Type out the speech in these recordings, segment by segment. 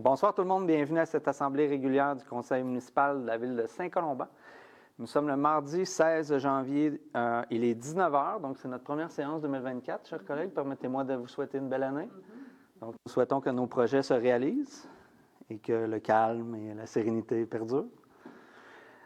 Bonsoir tout le monde, bienvenue à cette assemblée régulière du conseil municipal de la ville de Saint-Colomban. Nous sommes le mardi 16 janvier, il est 19 h, donc c'est notre première séance 2024, chers collègues. Permettez-moi de vous souhaiter une belle année. Donc, nous souhaitons que nos projets se réalisent et que le calme et la sérénité perdurent.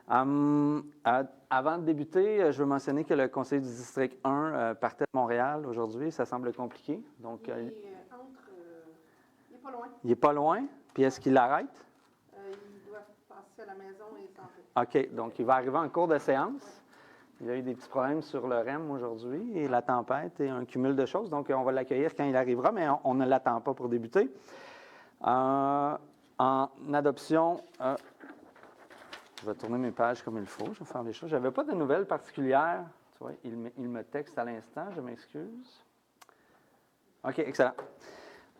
Avant de débuter, je veux mentionner que le conseil du district 1 partait de Montréal aujourd'hui. Ça semble compliqué. Donc, il n'est pas loin. Il n'est pas loin. Puis est-ce qu'il l'arrête? Il doit passer à la maison et s'en va. OK. Donc, il va arriver en cours de séance. Il y a eu des petits problèmes sur le REM aujourd'hui et la tempête et un cumul de choses. Donc, on va l'accueillir quand il arrivera, mais on ne l'attend pas pour débuter. En adoption, je vais tourner mes pages comme il faut. Je vais faire les choses. Je n'avais pas de nouvelles particulières. Tu vois, il me texte à l'instant. Je m'excuse. OK, excellent.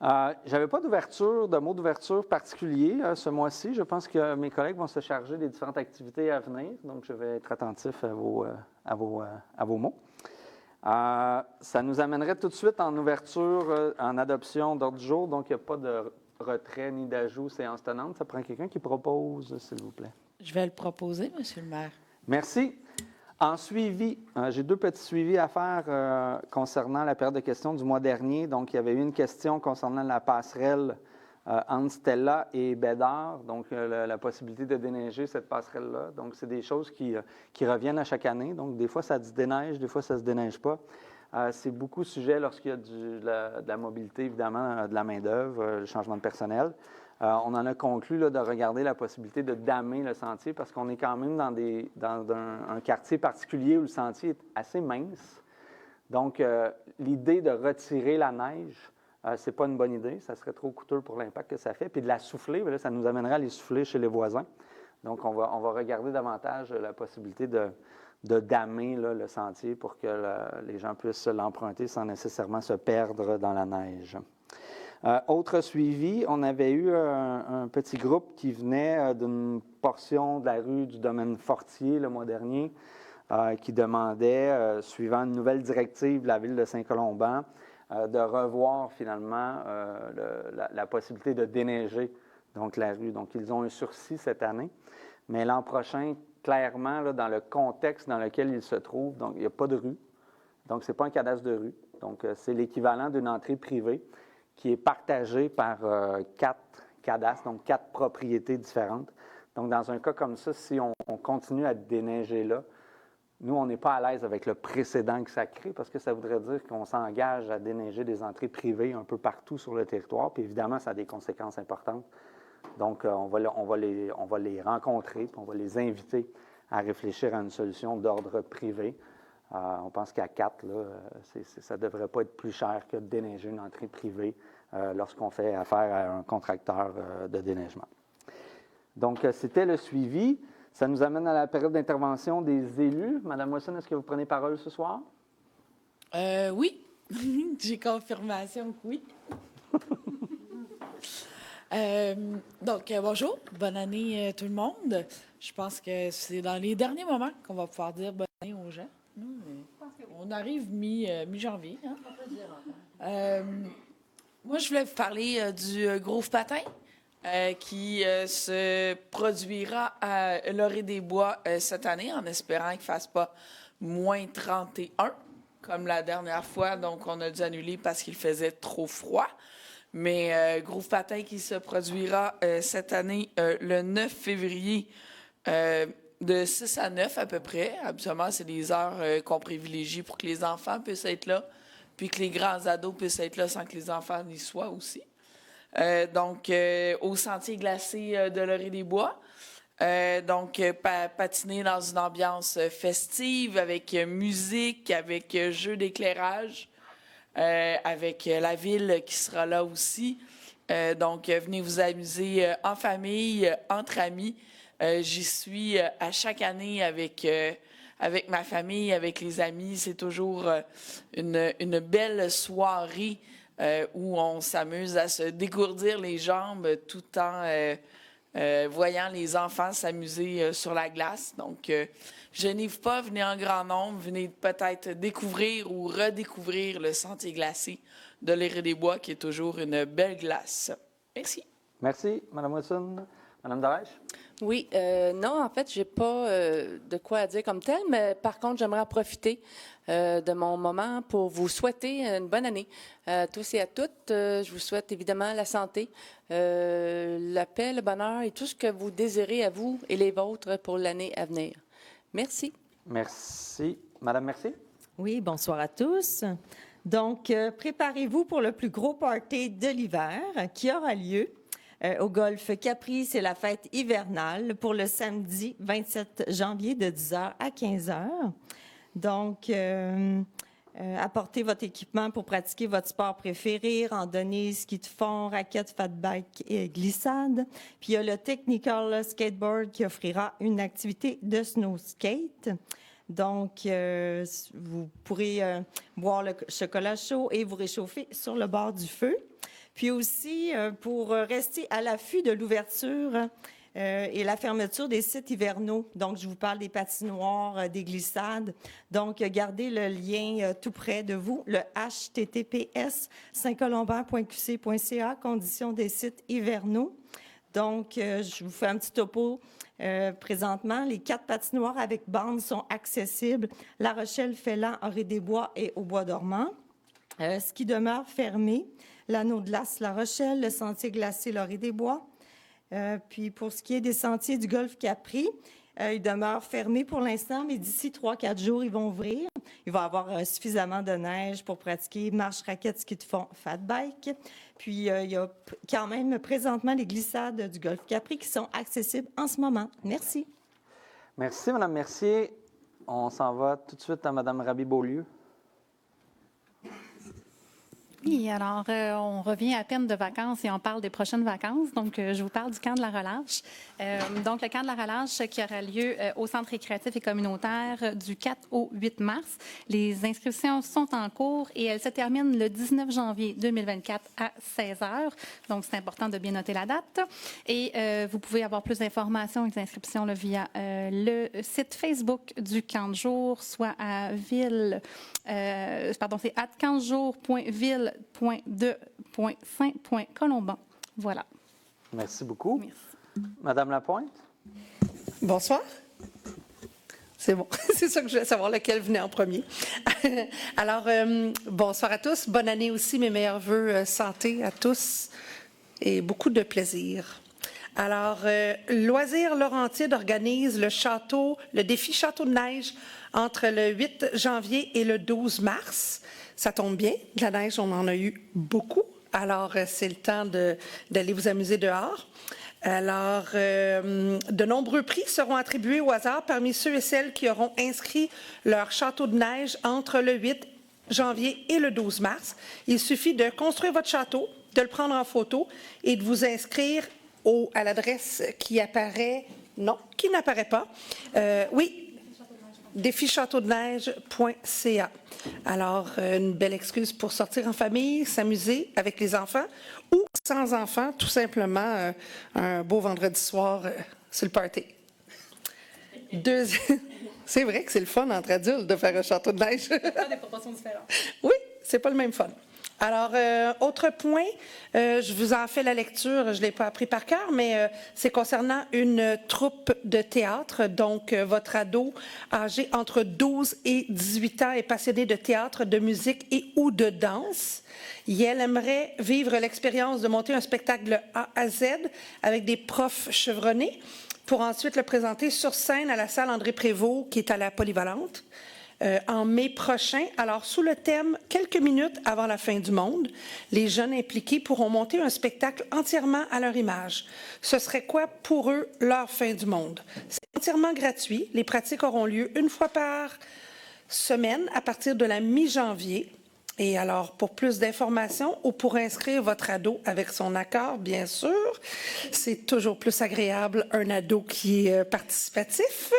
Je n'avais pas de mot d'ouverture particulier ce mois-ci. Je pense que mes collègues vont se charger des différentes activités à venir, donc je vais être attentif à vos mots. Ça nous amènerait tout de suite en ouverture, en adoption d'ordre du jour, donc il n'y a pas de retrait ni d'ajout séance tenante. Ça prend quelqu'un qui propose, s'il vous plaît. Je vais le proposer, Monsieur le maire. Merci. En suivi, j'ai deux petits suivis à faire concernant la période de questions du mois dernier. Donc, il y avait eu une question concernant la passerelle entre Stella et Bédard, donc la possibilité de déneiger cette passerelle-là. Donc, c'est des choses qui reviennent à chaque année. Donc, des fois, ça se déneige, des fois, ça ne se déneige pas. C'est beaucoup sujet lorsqu'il y a de la mobilité, évidemment, de la main-d'œuvre, le changement de personnel. On en a conclu là, de regarder la possibilité de damer le sentier parce qu'on est quand même dans un quartier particulier où le sentier est assez mince. Donc, l'idée de retirer la neige, ce n'est pas une bonne idée. Ça serait trop coûteux pour l'impact que ça fait. Puis de la souffler, bien là, ça nous amènerait à les souffler chez les voisins. Donc, on va regarder davantage la possibilité de damer là, le sentier pour que les gens puissent l'emprunter sans nécessairement se perdre dans la neige. Autre suivi, on avait eu un petit groupe qui venait d'une portion de la rue du domaine Fortier le mois dernier, qui demandait, suivant une nouvelle directive de la ville de Saint-Colomban, de revoir finalement la possibilité de déneiger donc, la rue. Donc, ils ont un sursis cette année, mais l'an prochain, clairement, là, dans le contexte dans lequel ils se trouvent, donc il n'y a pas de rue, donc ce n'est pas un cadastre de rue, donc c'est l'équivalent d'une entrée privée qui est partagé par 4 cadastres, donc 4 propriétés différentes. Donc, dans un cas comme ça, si on continue à déneiger là, nous, on n'est pas à l'aise avec le précédent que ça crée parce que ça voudrait dire qu'on s'engage à déneiger des entrées privées un peu partout sur le territoire. Puis évidemment, ça a des conséquences importantes. Donc, on va les rencontrer, puis on va les inviter à réfléchir à une solution d'ordre privé. On pense qu'à 4, là, ça ne devrait pas être plus cher que de déneiger une entrée privée lorsqu'on fait affaire à un contracteur de déneigement. Donc, c'était le suivi. Ça nous amène à la période d'intervention des élus. Madame Wilson, est-ce que vous prenez parole ce soir? Oui, j'ai confirmation que oui. Bonjour, bonne année tout le monde. Je pense que c'est dans les derniers moments qu'on va pouvoir dire bonne année aux gens. On arrive mi-janvier. Hein? Moi, je voulais vous parler du Groove Patin qui se produira à Lorée-des-Bois cette année, en espérant qu'il ne fasse pas moins 31, comme la dernière fois. Donc, on a dû annuler parce qu'il faisait trop froid. Mais Groove Patin qui se produira cette année le 9 février de 6 à 9 à peu près. Habituellement, c'est des heures qu'on privilégie pour que les enfants puissent être là, puis que les grands ados puissent être là sans que les enfants y soient aussi. Au sentier glacé de Lorée-des-Bois. Patiner dans une ambiance festive, avec musique, avec jeu d'éclairage, avec la ville qui sera là aussi. Venez vous amuser en famille, entre amis. J'y suis à chaque année avec ma famille, avec les amis. C'est toujours une belle soirée où on s'amuse à se dégourdir les jambes tout en voyant les enfants s'amuser sur la glace. Donc, gênez-vous pas, venez en grand nombre, venez peut-être découvrir ou redécouvrir le sentier glacé de Lorée-des-Bois, qui est toujours une belle glace. Merci. Merci, Mme Wilson. Mme Darèche? Oui, non, en fait, j'ai pas de quoi dire comme tel, mais par contre, j'aimerais en profiter de mon moment pour vous souhaiter une bonne année à tous et à toutes. Je vous souhaite évidemment la santé, la paix, le bonheur et tout ce que vous désirez à vous et les vôtres pour l'année à venir. Merci. Merci. Madame Mercier? Oui, bonsoir à tous. Donc, préparez-vous pour le plus gros party de l'hiver qui aura lieu au Golf Capri. C'est la fête hivernale pour le samedi 27 janvier de 10h à 15h. Donc, apportez votre équipement pour pratiquer votre sport préféré, randonnée, ski de fond, raquettes, fat bike et glissade. Puis, il y a le Technical Skateboard qui offrira une activité de snow skate. Donc, vous pourrez boire le chocolat chaud et vous réchauffer sur le bord du feu. Puis aussi, pour rester à l'affût de l'ouverture et la fermeture des sites hivernaux. Donc, je vous parle des patinoires, des glissades. Donc, gardez le lien tout près de vous, le https://saintcolomban.qc.ca, conditions des sites hivernaux. Donc, je vous fais un petit topo. Présentement, les 4 patinoires avec bandes sont accessibles. La Rochelle, Félan, Orée-des-Bois et au Bois-Dormant. Ce qui demeure fermé, l'anneau de glace La Rochelle, le sentier glacé Orée-des-Bois. Puis pour ce qui est des sentiers du Golfe Capri, ils demeurent fermés pour l'instant, mais d'ici 3-4 jours, ils vont ouvrir. Il va y avoir suffisamment de neige pour pratiquer marche, raquette, ski de fond, fat bike. Puis il y a quand même présentement les glissades du Golfe Capri qui sont accessibles en ce moment. Merci. Merci, Mme Mercier. On s'en va tout de suite à Mme Raby-Beaulieu. Oui, alors on revient à peine de vacances et on parle des prochaines vacances. Donc, je vous parle du camp de la relâche. Donc, le camp de la relâche qui aura lieu au Centre récréatif et communautaire du 4 au 8 mars. Les inscriptions sont en cours et elles se terminent le 19 janvier 2024 à 16h. Donc, c'est important de bien noter la date. Et vous pouvez avoir plus d'informations et des inscriptions là, via le site Facebook du camp de jour, soit à c'est @15jours.ville.2.5.colomban. Voilà. Merci beaucoup. Merci. Madame Lapointe? Bonsoir. C'est bon. C'est ça que je voulais savoir, lequel venait en premier. Alors, bonsoir à tous. Bonne année aussi. Mes meilleurs vœux santé à tous et beaucoup de plaisir. Alors, Loisirs Laurentides organise le défi Château de neige entre le 8 janvier et le 12 mars. Ça tombe bien, de la neige, on en a eu beaucoup. Alors, c'est le temps d'aller vous amuser dehors. Alors, de nombreux prix seront attribués au hasard parmi ceux et celles qui auront inscrit leur château de neige entre le 8 janvier et le 12 mars. Il suffit de construire votre château, de le prendre en photo et de vous inscrire à l'adresse qui apparaît, non, qui n'apparaît pas. Oui, défichâteaudeneige.ca. Alors, une belle excuse pour sortir en famille, s'amuser avec les enfants ou sans enfants, tout simplement un beau vendredi soir sur le party. C'est vrai que c'est le fun entre adultes de faire un château de neige. Des proportions différentes. Oui, c'est pas le même fun. Alors, autre point, je vous en fais la lecture, je ne l'ai pas appris par cœur, mais c'est concernant une troupe de théâtre. Donc, votre ado âgé entre 12 et 18 ans est passionné de théâtre, de musique et ou de danse. Et elle aimerait vivre l'expérience de monter un spectacle de A à Z avec des profs chevronnés pour ensuite le présenter sur scène à la salle André Prévost, qui est à la Polyvalente. En mai prochain. Alors, sous le thème « Quelques minutes avant la fin du monde », les jeunes impliqués pourront monter un spectacle entièrement à leur image. Ce serait quoi pour eux leur fin du monde? C'est entièrement gratuit. Les pratiques auront lieu une fois par semaine à partir de la mi-janvier. Et alors, pour plus d'informations ou pour inscrire votre ado avec son accord, bien sûr, c'est toujours plus agréable un ado qui est participatif.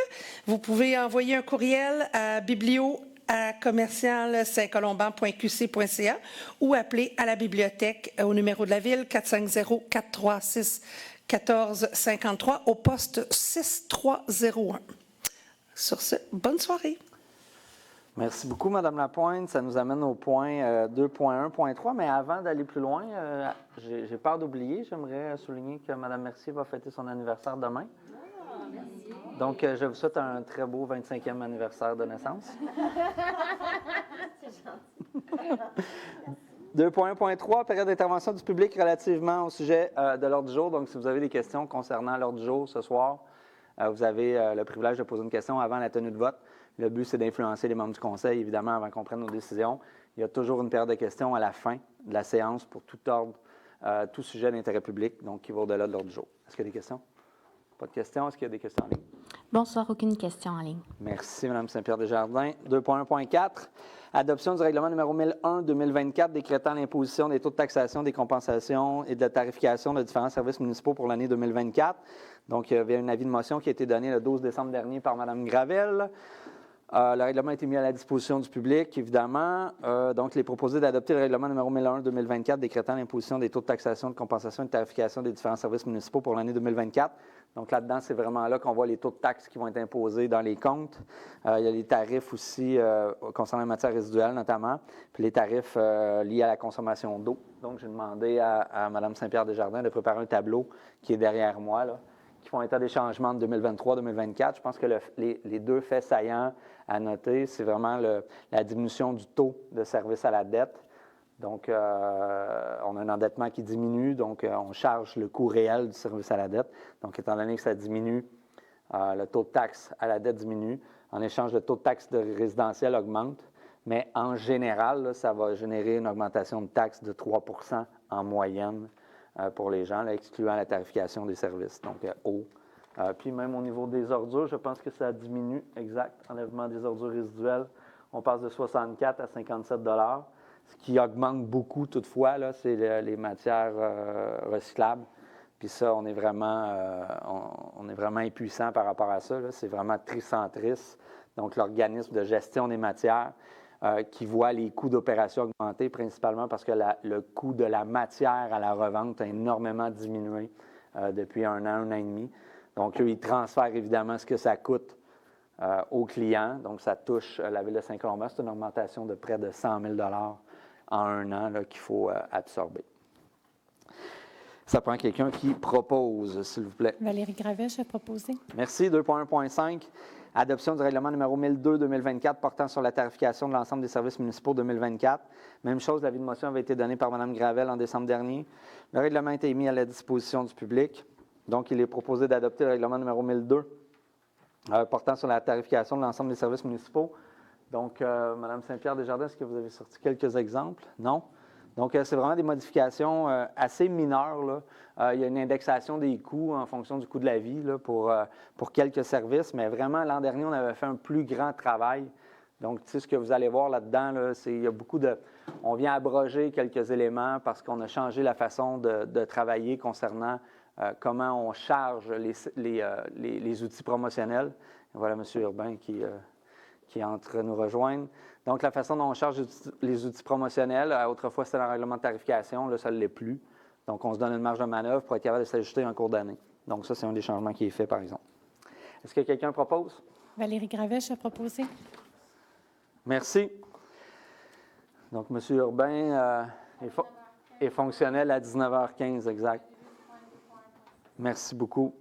Vous pouvez envoyer un courriel à biblio@commercial-saintcolomban.qc.ca ou appeler à la bibliothèque au numéro de la ville 450-436-1453 au poste 6301. Sur ce, bonne soirée. Merci beaucoup, Mme Lapointe. Ça nous amène au point 2.1.3. Mais avant d'aller plus loin, j'ai peur d'oublier. J'aimerais souligner que Mme Mercier va fêter son anniversaire demain. Donc, je vous souhaite un très beau 25e anniversaire de naissance. 2.1.3, période d'intervention du public relativement au sujet de l'ordre du jour. Donc, si vous avez des questions concernant l'ordre du jour ce soir, vous avez le privilège de poser une question avant la tenue de vote. Le but, c'est d'influencer les membres du conseil, évidemment, avant qu'on prenne nos décisions. Il y a toujours une période de questions à la fin de la séance pour tout ordre, tout sujet d'intérêt public, donc qui va au-delà de l'ordre du jour. Est-ce qu'il y a des questions? Pas de questions? Est-ce qu'il y a des questions en ligne? Bonsoir, aucune question en ligne. Merci, Mme Saint-Pierre-Desjardins. 2.1.4, adoption du règlement numéro 1001-2024 décrétant l'imposition des taux de taxation, des compensations et de la tarification de différents services municipaux pour l'année 2024. Donc, il y avait un avis de motion qui a été donné le 12 décembre dernier par Mme Gravel. Le règlement a été mis à la disposition du public, évidemment. Donc, il est proposé d'adopter le règlement numéro 1001-2024 décrétant l'imposition des taux de taxation, de compensation et de tarification des différents services municipaux pour l'année 2024. Donc, là-dedans, c'est vraiment là qu'on voit les taux de taxes qui vont être imposés dans les comptes. Il y a les tarifs aussi concernant les matières résiduelles, notamment, puis les tarifs liés à la consommation d'eau. Donc, j'ai demandé à Mme Saint-Pierre-Desjardins de préparer un tableau qui est derrière moi, là, qui font état des changements de 2023-2024. Je pense que les deux faits saillants à noter, c'est vraiment la diminution du taux de service à la dette. Donc, on a un endettement qui diminue, donc on charge le coût réel du service à la dette. Donc, étant donné que ça diminue, le taux de taxe à la dette diminue. En échange, le taux de taxe de résidentiel augmente. Mais en général, là, ça va générer une augmentation de taxe de 3 % en moyenne pour les gens, là, excluant la tarification des services, donc eau. Puis même au niveau des ordures, je pense que ça diminue, exact, enlèvement des ordures résiduelles. On passe de 64 à 57 $. Ce qui augmente beaucoup toutefois, là, c'est les matières recyclables. Puis ça, on est vraiment impuissant par rapport à ça. C'est vraiment tricentriste, donc l'organisme de gestion des matières, qui voit les coûts d'opération augmenter, principalement parce que le coût de la matière à la revente a énormément diminué depuis un an et demi. Donc, eux, ils transfèrent évidemment ce que ça coûte aux clients. Donc, ça touche la Ville de Saint-Colomban. C'est une augmentation de près de 100 000 $ en un an là, qu'il faut absorber. Ça prend quelqu'un qui propose, s'il vous plaît. Valérie Gravèche a proposé. Merci. 2.1.5. Adoption du règlement numéro 1002-2024 portant sur la tarification de l'ensemble des services municipaux 2024. Même chose, l'avis de motion avait été donné par Mme Gravel en décembre dernier. Le règlement a été mis à la disposition du public. Donc, il est proposé d'adopter le règlement numéro 1002 portant sur la tarification de l'ensemble des services municipaux. Donc, Mme Saint-Pierre-Desjardins, est-ce que vous avez sorti quelques exemples? Non? Donc, c'est vraiment des modifications assez mineures, là. Il y a une indexation des coûts en fonction du coût de la vie là, pour quelques services, mais vraiment, l'an dernier, on avait fait un plus grand travail. Donc, tu sais, ce que vous allez voir là-dedans, là, c'est il y a beaucoup de... On vient abroger quelques éléments parce qu'on a changé la façon de travailler concernant comment on charge les outils promotionnels. Et voilà M. Urbain qui entre nous rejoindre. Donc, la façon dont on charge les outils promotionnels, autrefois, c'était dans le règlement de tarification, là, ça ne l'est plus. Donc, on se donne une marge de manœuvre pour être capable de s'ajuster en cours d'année. Donc, ça, c'est un des changements qui est fait, par exemple. Est-ce que quelqu'un propose? Valérie Gravèche a proposé. Merci. Donc, M. Urbain est fonctionnel à 19h15, exact. Merci beaucoup.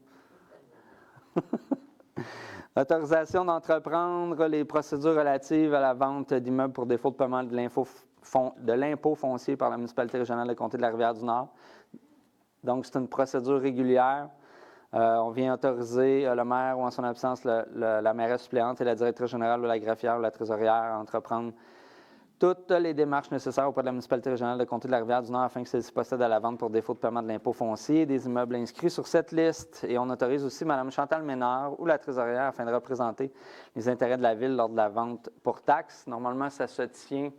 Autorisation d'entreprendre les procédures relatives à la vente d'immeubles pour défaut de paiement de l'impôt foncier par la municipalité régionale de Comté de la Rivière-du-Nord. Donc, c'est une procédure régulière. On vient autoriser le maire ou en son absence la mairesse suppléante et la directrice générale ou la greffière ou la trésorière à entreprendre toutes les démarches nécessaires auprès de la municipalité régionale de Comté de la Rivière-du-Nord afin que celle-ci procède à la vente pour défaut de paiement de l'impôt foncier des immeubles inscrits sur cette liste. Et on autorise aussi Mme Chantal Ménard ou la trésorière afin de représenter les intérêts de la Ville lors de la vente pour taxe. Normalement, ça se tient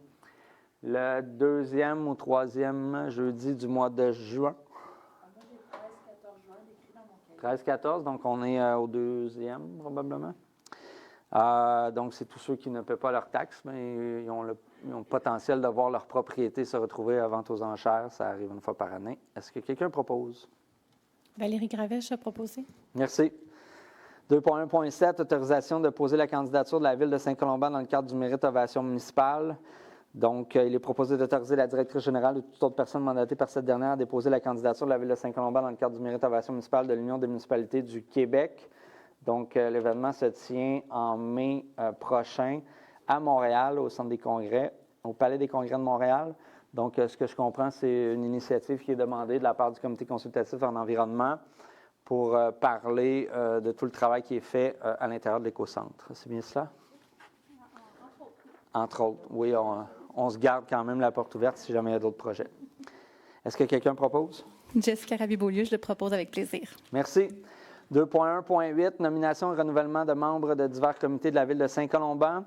le 2e ou 3e jeudi du mois de juin. 13-14, donc on est au 2e probablement. Donc, c'est tous ceux qui ne paient pas leurs taxes, mais ils ont le potentiel de voir leur propriété se retrouver à vente aux enchères. Ça arrive une fois par année. Est-ce que quelqu'un propose? Valérie Gravèche a proposé. Merci. 2.1.7, autorisation de poser la candidature de la Ville de Saint-Colomban dans le cadre du mérite ovation municipale. Donc, il est proposé d'autoriser la directrice générale ou toute autre personne mandatée par cette dernière à déposer la candidature de la Ville de Saint-Colomban dans le cadre du mérite ovation municipale de l'Union des municipalités du Québec. Donc, l'événement se tient en mai prochain à Montréal, au Centre des congrès, au Palais des congrès de Montréal. Donc, ce que je comprends, c'est une initiative qui est demandée de la part du Comité consultatif en environnement pour parler de tout le travail qui est fait à l'intérieur de l'écocentre. C'est bien cela? Entre autres, oui, on se garde quand même la porte ouverte si jamais il y a d'autres projets. Est-ce que quelqu'un propose? Jessica Rabi-Beaulieu, je le propose avec plaisir. Merci. 2.1.8, nomination et renouvellement de membres de divers comités de la Ville de Saint-Colomban.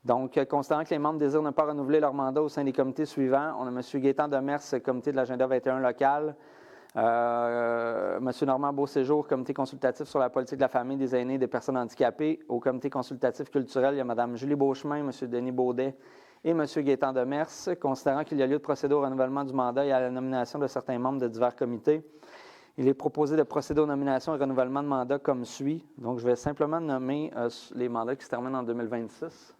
Donc, considérant que les membres désirent ne pas renouveler leur mandat au sein des comités suivants, on a M. Gaétan Demers, comité de l'agenda 21 local, M. Normand Beauséjour, comité consultatif sur la politique de la famille, des aînés et des personnes handicapées. Au comité consultatif culturel, il y a Mme Julie Beauchemin, M. Denis Baudet et M. Gaétan Demers. Considérant qu'il y a lieu de procéder au renouvellement du mandat et à la nomination de certains membres de divers comités, il est proposé de procéder aux nominations et renouvellement de mandat comme suit. Donc, je vais simplement nommer les mandats qui se terminent en 2026.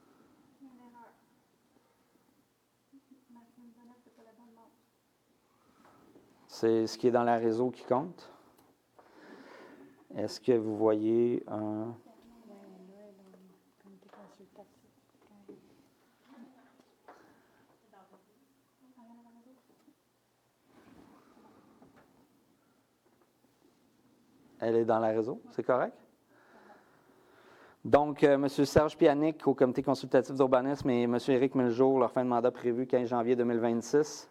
C'est ce qui est dans la réseau qui compte. Est-ce que vous voyez un... Elle est dans la réseau, c'est correct? Donc, M. Serge Pianic au comité consultatif d'urbanisme et M. Éric Miljour, leur fin de mandat prévue 15 janvier 2026.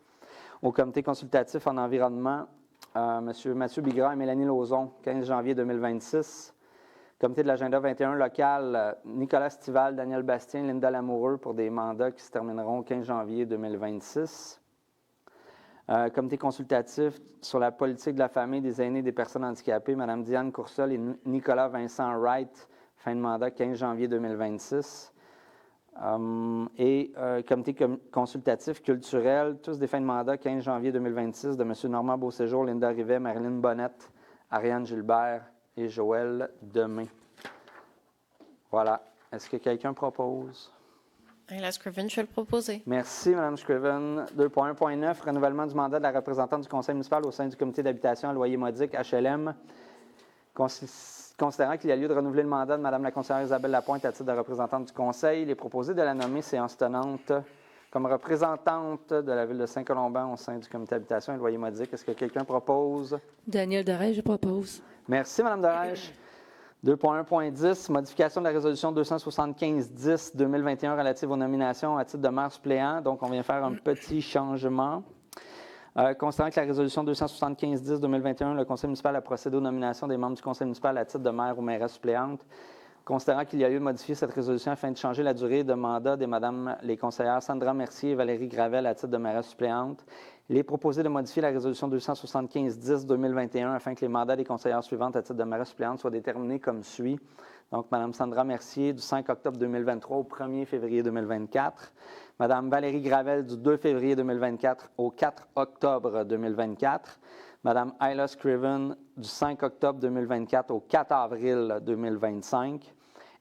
Au comité consultatif en environnement, M. Mathieu Bigras et Mélanie Lauzon, 15 janvier 2026. Comité de l'agenda 21 local, Nicolas Stival, Daniel Bastien, Linda Lamoureux pour des mandats qui se termineront 15 janvier 2026. Comité consultatif sur la politique de la famille, des aînés et des personnes handicapées, Mme Diane Coursol et Nicolas Vincent Wright, fin de mandat 15 janvier 2026. Comité consultatif culturel, tous des fins de mandat 15 janvier 2026 de M. Normand Beauséjour, Linda Rivet, Marilyn Bonnette, Ariane Gilbert et Joël Demé. Voilà. Est-ce que quelqu'un propose? Ayla Scriven, je vais le proposer. Merci, Mme Scriven. 2.1.9, renouvellement du mandat de la représentante du conseil municipal au sein du comité d'habitation à loyer modique HLM. Considérant qu'il y a lieu de renouveler le mandat de Mme la conseillère Isabelle Lapointe à titre de représentante du conseil, il est proposé de la nommer séance tenante comme représentante de la Ville de Saint-Colomban au sein du comité d'habitation et loyer modique. Est-ce que quelqu'un propose? Daniel Derèche, je propose. Merci, Mme Derèche. 2.1.10, modification de la résolution 275-10-2021 relative aux nominations à titre de maire suppléant. Donc, on vient faire un petit changement. Considérant que la résolution 275-10-2021, le conseil municipal a procédé aux nominations des membres du conseil municipal à titre de maire ou mairesse suppléante. Considérant qu'il y a lieu de modifier cette résolution afin de changer la durée de mandat des Madame les conseillères Sandra Mercier et Valérie Gravel à titre de mairesse suppléante, il est proposé de modifier la résolution 275-10-2021 afin que les mandats des conseillères suivantes à titre de mairesse suppléante soient déterminés comme suit. Donc, Mme Sandra Mercier du 5 octobre 2023 au 1er février 2024. Mme Valérie Gravel du 2 février 2024 au 4 octobre 2024. Mme Ayla Scriven du 5 octobre 2024 au 4 avril 2025.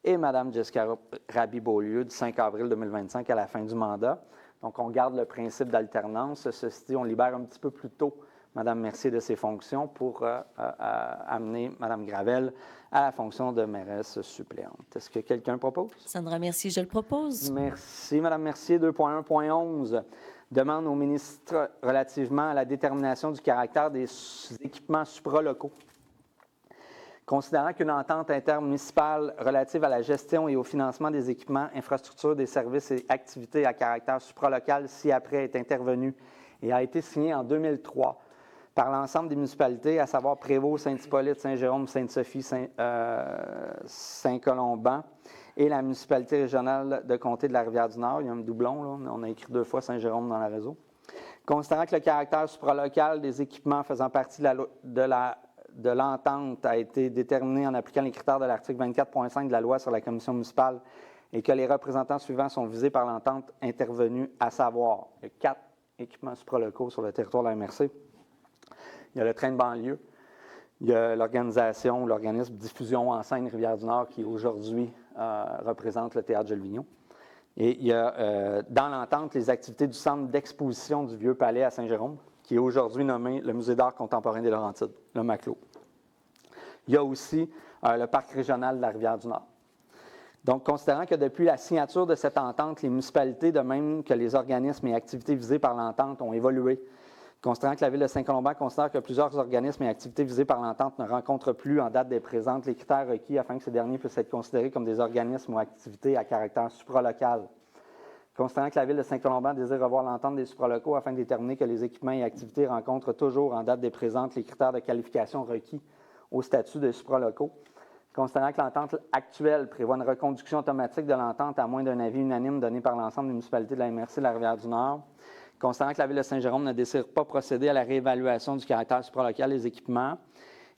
Et Mme Jessica Rabi-Beaulieu du 5 avril 2025 à la fin du mandat. Donc, on garde le principe d'alternance. Ceci dit, on libère un petit peu plus tôt Mme Mercier de ses fonctions pour amener Mme Gravel à la fonction de mairesse suppléante. Est-ce que quelqu'un propose? Sandra Mercier, je le propose. Merci, Mme Mercier. 2.1.11, demande au ministre relativement à la détermination du caractère des équipements supralocaux. Considérant qu'une entente intermunicipale relative à la gestion et au financement des équipements, infrastructures, des services et activités à caractère supralocal ci-après est intervenue et a été signée en 2003 par l'ensemble des municipalités, à savoir Prévost, Saint-Hippolyte, Saint-Jérôme, Sainte-Sophie, Saint-Colomban et la municipalité régionale de comté de la Rivière-du-Nord. Il y a un doublon, là. On a écrit 2 fois Saint-Jérôme dans le réseau. Considérant que le caractère supralocal des équipements faisant partie de l'entente a été déterminé en appliquant les critères de l'article 24.5 de la loi sur la commission municipale et que les représentants suivants sont visés par l'entente intervenue, à savoir 4 équipements supralocaux sur le territoire de la MRC. Il y a le train de banlieue, Il y a l'organisation, l'organisme Diffusion en scène Rivière-du-Nord qui aujourd'hui représente le Théâtre Jules Vigneault. Et il y a dans l'entente les activités du Centre d'exposition du Vieux Palais à Saint-Jérôme, qui est aujourd'hui nommé le Musée d'art contemporain des Laurentides, le MACLO. Il y a aussi le Parc régional de la Rivière-du-Nord. Donc, considérant que depuis la signature de cette entente, les municipalités, de même que les organismes et activités visés par l'entente, ont évolué, considérant que la Ville de Saint-Colomban considère que plusieurs organismes et activités visés par l'entente ne rencontrent plus en date des présentes les critères requis afin que ces derniers puissent être considérés comme des organismes ou activités à caractère supralocal. Considérant que la Ville de Saint-Colomban désire revoir l'entente des supralocaux afin de déterminer que les équipements et activités rencontrent toujours en date des présentes les critères de qualification requis au statut de supralocaux. Considérant que l'entente actuelle prévoit une reconduction automatique de l'entente à moins d'un avis unanime donné par l'ensemble des municipalités de la MRC de la Rivière-du-Nord. Considérant que la Ville de Saint-Jérôme ne désire pas procéder à la réévaluation du caractère supralocal des équipements,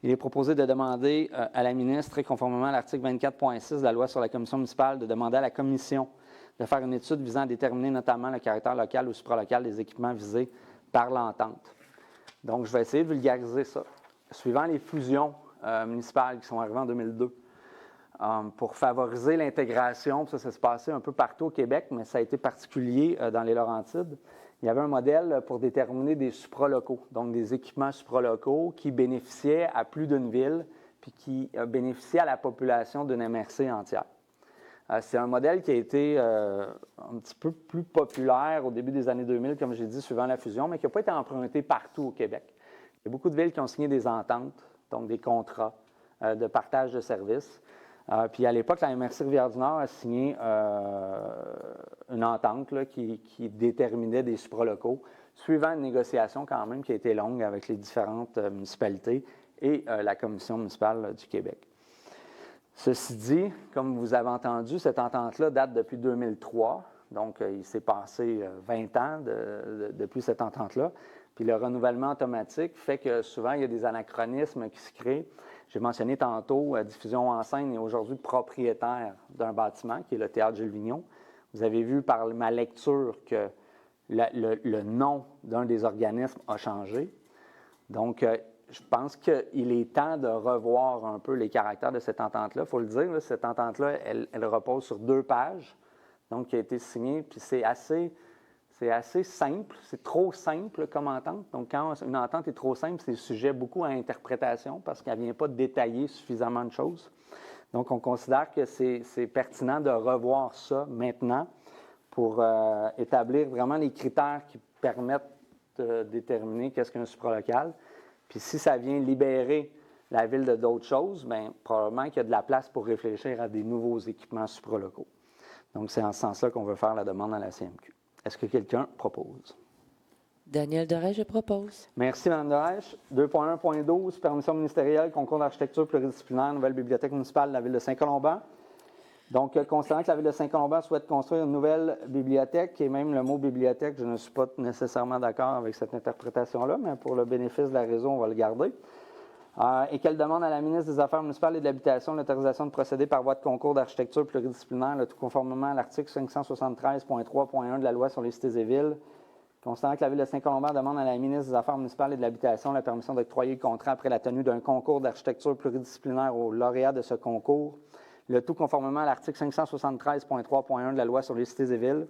il est proposé de demander à la ministre, et conformément à l'article 24.6 de la loi sur la commission municipale, de demander à la commission de faire une étude visant à déterminer notamment le caractère local ou supralocal des équipements visés par l'entente. Donc, je vais essayer de vulgariser ça. Suivant les fusions municipales qui sont arrivées en 2002, pour favoriser l'intégration, ça s'est passé un peu partout au Québec, mais ça a été particulier dans les Laurentides. Il y avait un modèle pour déterminer des supralocaux, donc des équipements supralocaux qui bénéficiaient à plus d'une ville, puis qui bénéficiaient à la population d'une MRC entière. C'est un modèle qui a été un petit peu plus populaire au début des années 2000, comme j'ai dit, suivant la fusion, mais qui n'a pas été emprunté partout au Québec. Il y a beaucoup de villes qui ont signé des ententes, donc des contrats de partage de services. Puis à l'époque, la MRC Rivière-du-Nord a signé une entente là, qui déterminait des supralocaux, suivant une négociation quand même qui a été longue avec les différentes municipalités et la Commission municipale du Québec. Ceci dit, comme vous avez entendu, cette entente-là date depuis 2003, donc il s'est passé 20 ans depuis cette entente-là. Puis le renouvellement automatique fait que souvent, il y a des anachronismes qui se créent. J'ai mentionné tantôt Diffusion en scène est aujourd'hui propriétaire d'un bâtiment qui est le Théâtre Jules Vigneault. Vous avez vu par ma lecture que le nom d'un des organismes a changé. Donc, je pense qu'il est temps de revoir un peu les caractères de cette entente-là. Il faut le dire, là, cette entente-là, elle repose sur 2 pages, donc qui a été signée, puis c'est assez simple, c'est trop simple comme entente. Donc, quand une entente est trop simple, c'est sujet beaucoup à interprétation parce qu'elle ne vient pas détailler suffisamment de choses. Donc, on considère que c'est pertinent de revoir ça maintenant pour établir vraiment les critères qui permettent de déterminer qu'est-ce qu'un supralocal. Puis si ça vient libérer la ville de d'autres choses, bien, probablement qu'il y a de la place pour réfléchir à des nouveaux équipements supralocaux. Donc, c'est en ce sens-là qu'on veut faire la demande à la CMQ. Est-ce que quelqu'un propose? Daniel Doré, je propose. Merci, Mme Dorèche. 2.1.12, permission ministérielle, concours d'architecture pluridisciplinaire, nouvelle bibliothèque municipale de la Ville de Saint-Colomban. Donc, considérant que la Ville de Saint-Colomban souhaite construire une nouvelle bibliothèque, et même le mot bibliothèque, je ne suis pas nécessairement d'accord avec cette interprétation-là, mais pour le bénéfice de la réseau, on va le garder. Et qu'elle demande à la ministre des Affaires municipales et de l'Habitation l'autorisation de procéder par voie de concours d'architecture pluridisciplinaire, tout conformément à l'article 573.3.1 de la loi sur les cités et villes. Considérant que la Ville de Saint-Colomban demande à la ministre des Affaires municipales et de l'Habitation la permission d'octroyer le contrat après la tenue d'un concours d'architecture pluridisciplinaire au lauréat de ce concours, le tout conformément à l'article 573.3.1 de la loi sur les cités et villes.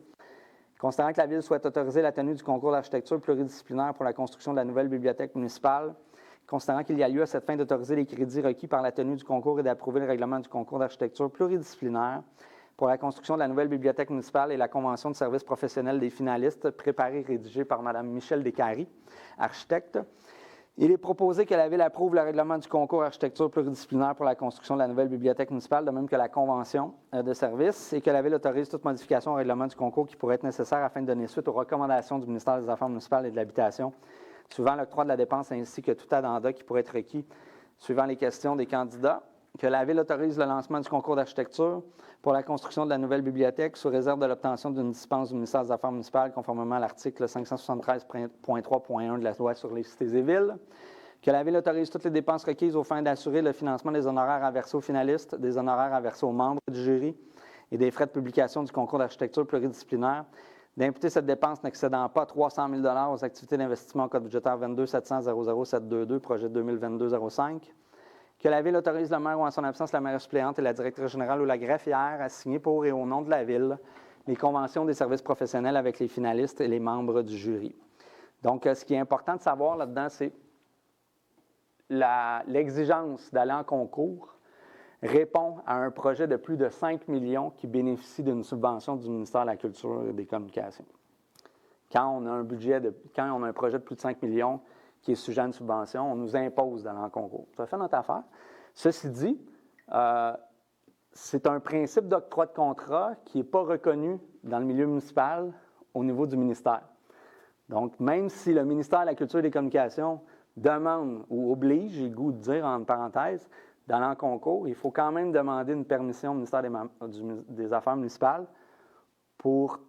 Considérant que la Ville souhaite autoriser la tenue du concours d'architecture pluridisciplinaire pour la construction de la nouvelle bibliothèque municipale, considérant qu'il y a lieu à cette fin d'autoriser les crédits requis par la tenue du concours et d'approuver le règlement du concours d'architecture pluridisciplinaire pour la construction de la nouvelle bibliothèque municipale et la convention de service professionnel des finalistes, préparée et rédigée par Mme Michèle Descaries, architecte. Il est proposé que la Ville approuve le règlement du concours architecture pluridisciplinaire pour la construction de la nouvelle bibliothèque municipale, de même que la convention de service, et que la Ville autorise toute modification au règlement du concours qui pourrait être nécessaire afin de donner suite aux recommandations du ministère des Affaires municipales et de l'Habitation, suivant l'octroi de la dépense ainsi que tout addenda qui pourrait être requis, suivant les questions des candidats, que la Ville autorise le lancement du concours d'architecture pour la construction de la nouvelle bibliothèque sous réserve de l'obtention d'une dispense du ministère des Affaires municipales conformément à l'article 573.3.1 de la loi sur les cités et villes, que la Ville autorise toutes les dépenses requises aux fins d'assurer le financement des honoraires à verser aux finalistes, des honoraires à verser aux membres du jury et des frais de publication du concours d'architecture pluridisciplinaire, d'imputer cette dépense n'excédant pas 300 000 $ aux activités d'investissement au code budgétaire 22 700 00 722, projet 2022-05, que la Ville autorise le maire ou en son absence la maire suppléante et la directrice générale ou la greffière à signer pour et au nom de la Ville les conventions des services professionnels avec les finalistes et les membres du jury. Donc, ce qui est important de savoir là-dedans, c'est l'exigence d'aller en concours répond à un projet de plus de 5 millions qui bénéficie d'une subvention du ministère de la Culture et des Communications. Quand on a un projet de plus de 5 millions qui est sujet à une subvention, on nous impose d'aller en concours. Ça fait notre affaire. Ceci dit, c'est un principe d'octroi de contrat qui n'est pas reconnu dans le milieu municipal au niveau du ministère. Donc, même si le ministère de la Culture et des Communications demande ou oblige, j'ai le goût de dire en parenthèse, d'aller en concours, il faut quand même demander une permission au ministère des Affaires municipales pour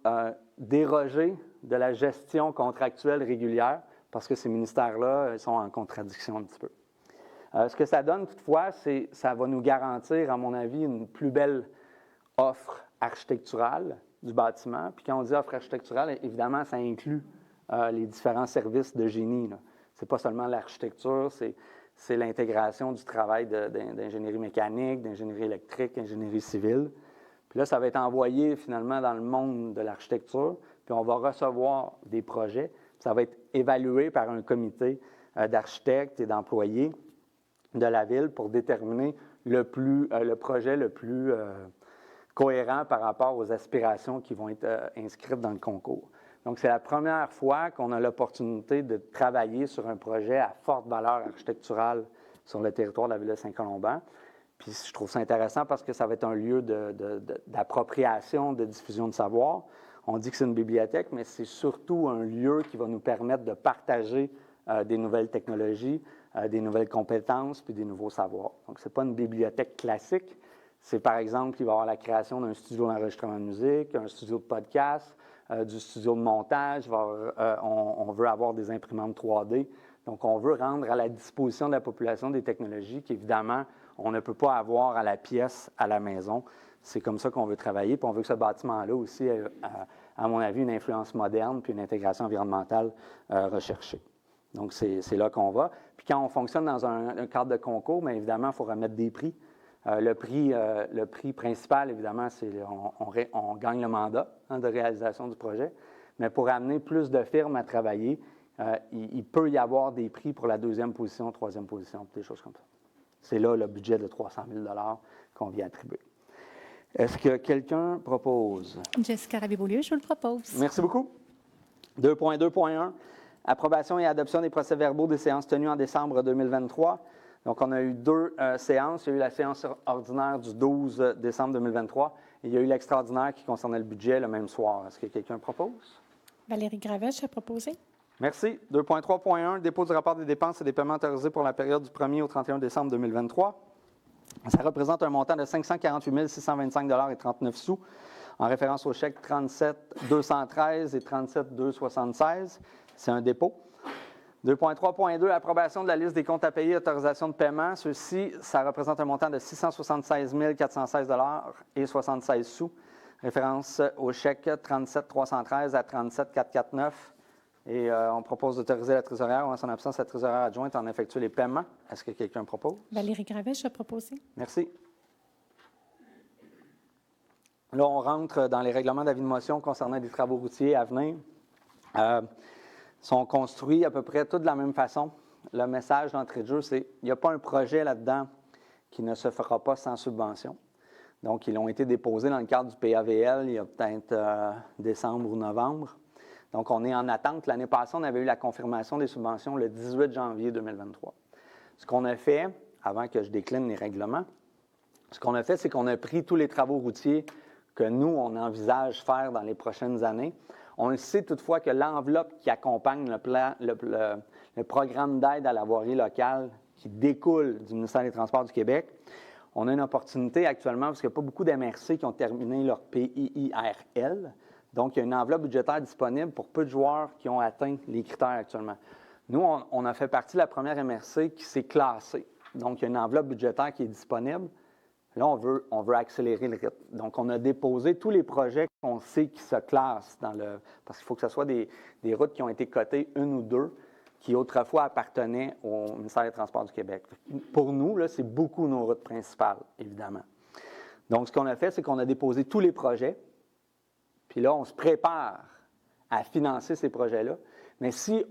déroger de la gestion contractuelle régulière, parce que ces ministères-là sont en contradiction un petit peu. Ce que ça donne toutefois, c'est que ça va nous garantir, à mon avis, une plus belle offre architecturale du bâtiment. Puis quand on dit offre architecturale, évidemment, ça inclut les différents services de génie. Ce n'est pas seulement l'architecture, c'est l'intégration du travail d'ingénierie mécanique, d'ingénierie électrique, d'ingénierie civile. Puis là, ça va être envoyé finalement dans le monde de l'architecture, puis on va recevoir des projets. Ça va être évalué par un comité d'architectes et d'employés de la Ville pour déterminer le projet le plus cohérent par rapport aux aspirations qui vont être inscrites dans le concours. Donc, c'est la première fois qu'on a l'opportunité de travailler sur un projet à forte valeur architecturale sur le territoire de la Ville de Saint-Colomban. Puis, je trouve ça intéressant parce que ça va être un lieu d'appropriation, de diffusion de savoir. On dit que c'est une bibliothèque, mais c'est surtout un lieu qui va nous permettre de partager des nouvelles technologies, des nouvelles compétences, puis des nouveaux savoirs. Donc, ce n'est pas une bibliothèque classique. C'est, par exemple, il va y avoir la création d'un studio d'enregistrement de musique, un studio de podcast, du studio de montage. On veut avoir des imprimantes 3D. Donc, on veut rendre à la disposition de la population des technologies qu'évidemment, on ne peut pas avoir à la pièce, à la maison. C'est comme ça qu'on veut travailler. Puis on veut que ce bâtiment-là aussi ait, à mon avis, une influence moderne puis une intégration environnementale recherchée. Donc, c'est là qu'on va. Puis quand on fonctionne dans un cadre de concours, bien évidemment, il faut remettre des prix. Le prix principal, évidemment, c'est on gagne le mandat de réalisation du projet. Mais pour amener plus de firmes à travailler, il peut y avoir des prix pour la deuxième position, troisième position, des choses comme ça. C'est là le budget de 300 000 $ qu'on vient attribuer. Est-ce que quelqu'un propose? Jessica Ravier-Beaulieu, je vous le propose. Merci beaucoup. 2.2.1, approbation et adoption des procès-verbaux des séances tenues en décembre 2023. Donc, on a eu deux séances. Il y a eu la séance ordinaire du 12 décembre 2023 et il y a eu l'extraordinaire qui concernait le budget le même soir. Est-ce que quelqu'un propose? Valérie Gravèche a proposé. Merci. 2.3.1, dépôt du rapport des dépenses et des paiements autorisés pour la période du 1er au 31 décembre 2023. Ça représente un montant de 548 625,39 $ en référence aux chèques 37 213 et 37 276. C'est un dépôt. 2.3.2, approbation de la liste des comptes à payer et autorisation de paiement. Ceci, ça représente un montant de 676 416,76 $, référence au chèque 37 313 à 37 449. Et on propose d'autoriser la trésorière ou en son absence la trésorière adjointe à en effectuer les paiements. Est-ce que quelqu'un propose? Valérie Gravèche a proposé. Merci. Là, on rentre dans les règlements d'avis de motion concernant des travaux routiers à venir. Sont construits à peu près tous de la même façon. Le message d'entrée de jeu, c'est qu'il n'y a pas un projet là-dedans qui ne se fera pas sans subvention. Donc, ils ont été déposés dans le cadre du PAVL il y a peut-être décembre ou novembre. Donc, on est en attente. L'année passée, on avait eu la confirmation des subventions le 18 janvier 2023. Ce qu'on a fait, avant que je décline les règlements, ce qu'on a fait, c'est qu'on a pris tous les travaux routiers que nous, on envisage faire dans les prochaines années. On le sait toutefois que l'enveloppe qui accompagne le programme d'aide à la voirie locale qui découle du ministère des Transports du Québec, on a une opportunité actuellement, parce qu'il n'y a pas beaucoup d'MRC qui ont terminé leur PIIRL. Donc, il y a une enveloppe budgétaire disponible pour peu de joueurs qui ont atteint les critères actuellement. Nous, on a fait partie de la première MRC qui s'est classée. Donc, il y a une enveloppe budgétaire qui est disponible. Là, on veut accélérer le rythme. Donc, on a déposé tous les projets on sait qui se classent parce qu'il faut que ce soit des routes qui ont été cotées, une ou deux, qui autrefois appartenaient au ministère des Transports du Québec. Pour nous, là, c'est beaucoup nos routes principales, évidemment. Donc, ce qu'on a fait, c'est qu'on a déposé tous les projets, puis là, on se prépare à financer ces projets-là. Mais si,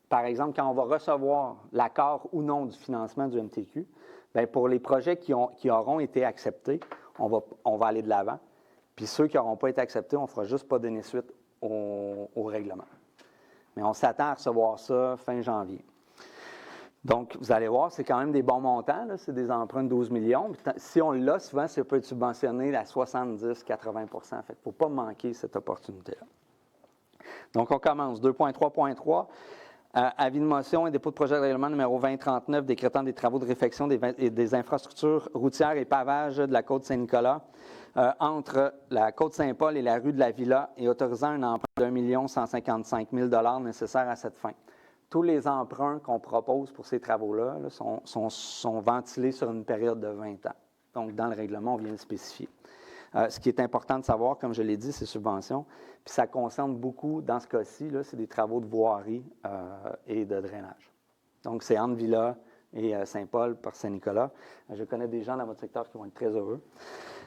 par exemple, quand on va recevoir l'accord ou non du financement du MTQ, bien, pour les projets qui auront été acceptés, on va aller de l'avant. Puis ceux qui n'auront pas été acceptés, on ne fera juste pas donner suite au règlement. Mais on s'attend à recevoir ça fin janvier. Donc, vous allez voir, c'est quand même des bons montants. Là. C'est des emprunts de 12 millions. Puis, si on l'a, souvent, ça peut être subventionné à 70-80 Fait qu'il ne faut pas manquer cette opportunité-là. Donc, on commence. 2.3.3. Avis de motion et dépôt de projet de règlement numéro 2039 décrétant des travaux de réfection des infrastructures routières et pavage de la Côte-Saint-Nicolas entre la Côte-Saint-Paul et la rue de la Villa et autorisant un emprunt d'1 155 000 nécessaire à cette fin. Tous les emprunts qu'on propose pour ces travaux-là là, sont ventilés sur une période de 20 ans. Donc, dans le règlement, on vient le spécifier. Ce qui est important de savoir, comme je l'ai dit, c'est subventions. Puis ça concerne beaucoup, dans ce cas-ci, là, c'est des travaux de voirie et de drainage. Donc, c'est entre Villa et Saint-Paul par Saint-Nicolas. Je connais des gens dans votre secteur qui vont être très heureux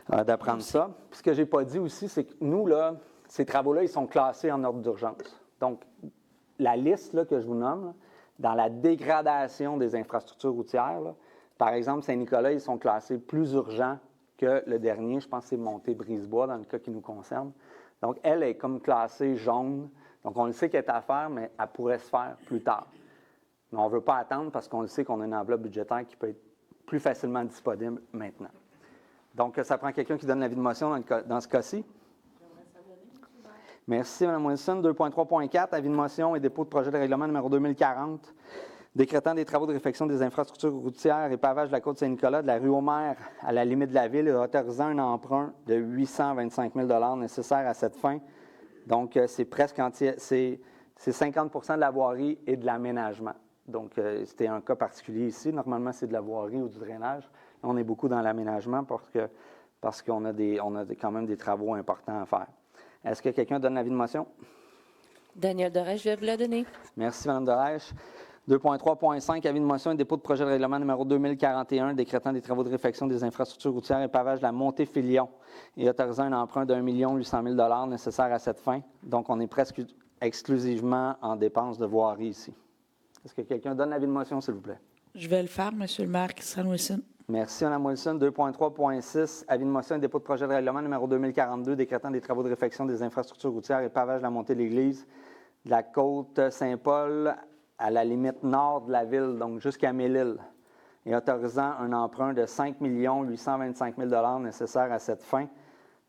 d'apprendre ça. Puis ce que je n'ai pas dit aussi, c'est que nous, là, ces travaux-là, ils sont classés en ordre d'urgence. Donc, la liste là, que je vous nomme, là, dans la dégradation des infrastructures routières, là, par exemple, Saint-Nicolas, ils sont classés plus urgents que le dernier. Je pense que c'est Montée-Brisebois dans le cas qui nous concerne. Donc, elle est comme classée jaune. Donc, on le sait qu'elle est à faire, mais elle pourrait se faire plus tard. Mais on ne veut pas attendre parce qu'on le sait qu'on a une enveloppe budgétaire qui peut être plus facilement disponible maintenant. Donc, ça prend quelqu'un qui donne l'avis de motion dans ce cas-ci. Merci, Mme Wilson. 2.3.4, avis de motion et dépôt de projet de règlement numéro 2040, décrétant des travaux de réfection des infrastructures routières et pavage de la Côte-Saint-Nicolas, de la rue Aumaire à la limite de la ville et autorisant un emprunt de 825 000 nécessaire à cette fin. Donc, c'est presque entier, c'est 50 de la voirie et de l'aménagement. Donc, c'était un cas particulier ici. Normalement, c'est de la voirie ou du drainage. Là, on est beaucoup dans l'aménagement parce qu'on a quand même des travaux importants à faire. Est-ce que quelqu'un donne l'avis de motion? Daniel Dorèche, je vais vous la donner. Merci, Mme Dorèche. 2.3.5, avis de motion et dépôt de projet de règlement numéro 2041, décrétant des travaux de réfection des infrastructures routières et pavage de la Montée-Filion et autorisant un emprunt d'1 800 000 nécessaire à cette fin. Donc, on est presque exclusivement en dépenses de voirie ici. Est-ce que quelqu'un donne l'avis de motion, s'il vous plaît? Je vais le faire, M. le maire, Christian Wilson. Merci, Mme Wilson. 2.3.6, avis de motion et dépôt de projet de règlement numéro 2042, décrétant des travaux de réfection des infrastructures routières et pavage de la Montée de l'Église, de la Côte-Saint-Paul à la limite nord de la ville, donc jusqu'à Mélile, et autorisant un emprunt de 5 825 000 nécessaire à cette fin.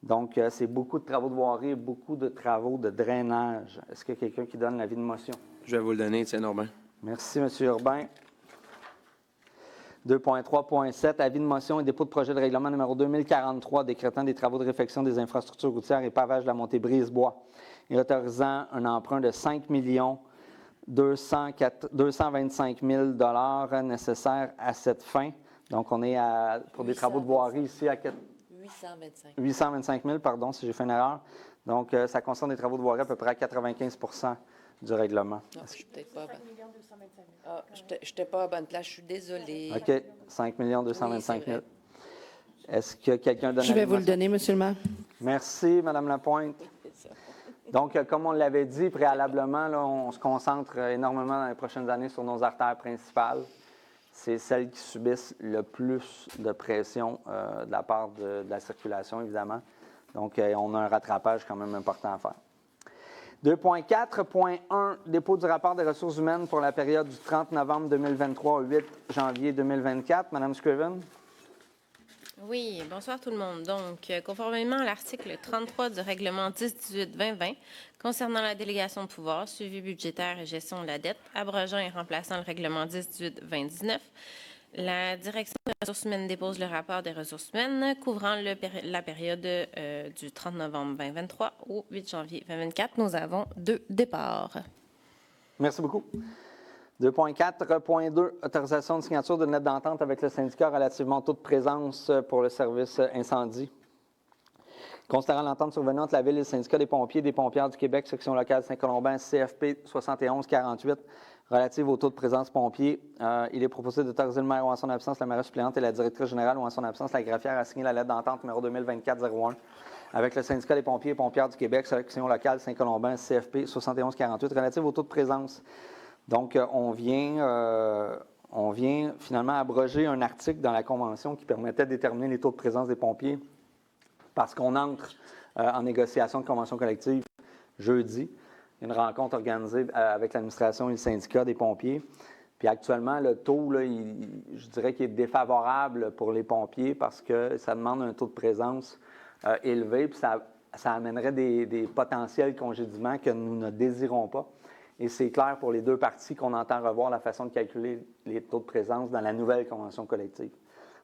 Donc, c'est beaucoup de travaux de voirie et beaucoup de travaux de drainage. Est-ce qu'il y a quelqu'un qui donne l'avis de motion? Je vais vous le donner, Étienne Urbain. Merci, M. Urbain. 2.3.7, avis de motion et dépôt de projet de règlement numéro 2043, décrétant des travaux de réfection des infrastructures routières et pavage de la Montée-Brisebois et autorisant un emprunt de 5 225 000 nécessaire à cette fin. Donc, on est pour des travaux de voirie ici à 825 000, pardon, si j'ai fait une erreur. Donc, ça concerne des travaux de voirie à peu près à 95 du règlement. Non, je suis peut-être pas à bonne. Ah, je n'étais pas à bonne place, je suis désolée. OK, 5 225 000. Est-ce que quelqu'un donne Je vais vous le donner, M. le maire. Merci, Mme Lapointe. Donc, comme on l'avait dit préalablement, là, on se concentre énormément dans les prochaines années sur nos artères principales. C'est celles qui subissent le plus de pression de la part de la circulation, évidemment. Donc, on a un rattrapage quand même important à faire. 2.4.1, dépôt du rapport des ressources humaines pour la période du 30 novembre 2023 au 8 janvier 2024. Mme Scriven. Oui, bonsoir tout le monde. Donc, conformément à l'article 33 du règlement 10-18-2020 concernant la délégation de pouvoir, suivi budgétaire et gestion de la dette, abrogeant et remplaçant le règlement 10-18-2019, la Direction des ressources humaines dépose le rapport des ressources humaines couvrant la période du 30 novembre 2023 au 8 janvier 2024. Nous avons 2 départs. Merci beaucoup. 2.4.2, autorisation de signature d'une lettre d'entente avec le syndicat relativement au taux de présence pour le service incendie. Considérant l'entente survenue entre la Ville et le syndicat des pompiers et des pompières du Québec, section locale Saint-Colomban, CFP 7148, relative au taux de présence pompier, il est proposé d'autoriser le maire ou en son absence, la mairesse suppléante et la directrice générale ou en son absence, la greffière à signer la lettre d'entente numéro 2024-01 avec le syndicat des pompiers et pompières du Québec, section locale Saint-Colomban, CFP 7148, relative au taux de présence. Donc, on vient finalement abroger un article dans la Convention qui permettait de déterminer les taux de présence des pompiers parce qu'on entre en négociation de convention collective jeudi. Une rencontre organisée avec l'administration et le syndicat des pompiers. Puis actuellement, le taux, là, je dirais qu'il est défavorable pour les pompiers parce que ça demande un taux de présence élevé, puis ça amènerait des potentiels congédiements que nous ne désirons pas. Et c'est clair pour les deux parties qu'on entend revoir la façon de calculer les taux de présence dans la nouvelle convention collective.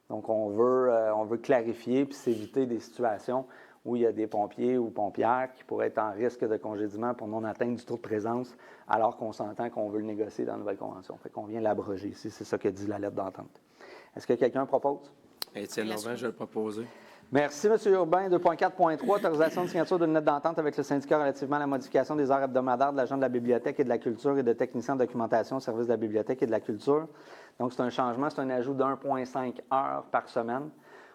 Donc, on veut clarifier puis s'éviter des situations où il y a des pompiers ou pompières qui pourraient être en risque de congédiement pour non-atteinte du taux de présence, alors qu'on s'entend qu'on veut le négocier dans la nouvelle convention. Fait qu'on vient l'abroger ici, c'est ça que dit la lettre d'entente. Est-ce que quelqu'un propose? Étienne Urbain, je vais le proposer. Merci, M. Urbain. 2.4.3, autorisation de signature d'une lettre d'entente avec le syndicat relativement à la modification des heures hebdomadaires de l'agent de la bibliothèque et de la culture et de technicien de documentation au service de la bibliothèque et de la culture. Donc, c'est un changement, c'est un ajout d'1,5 heures par semaine.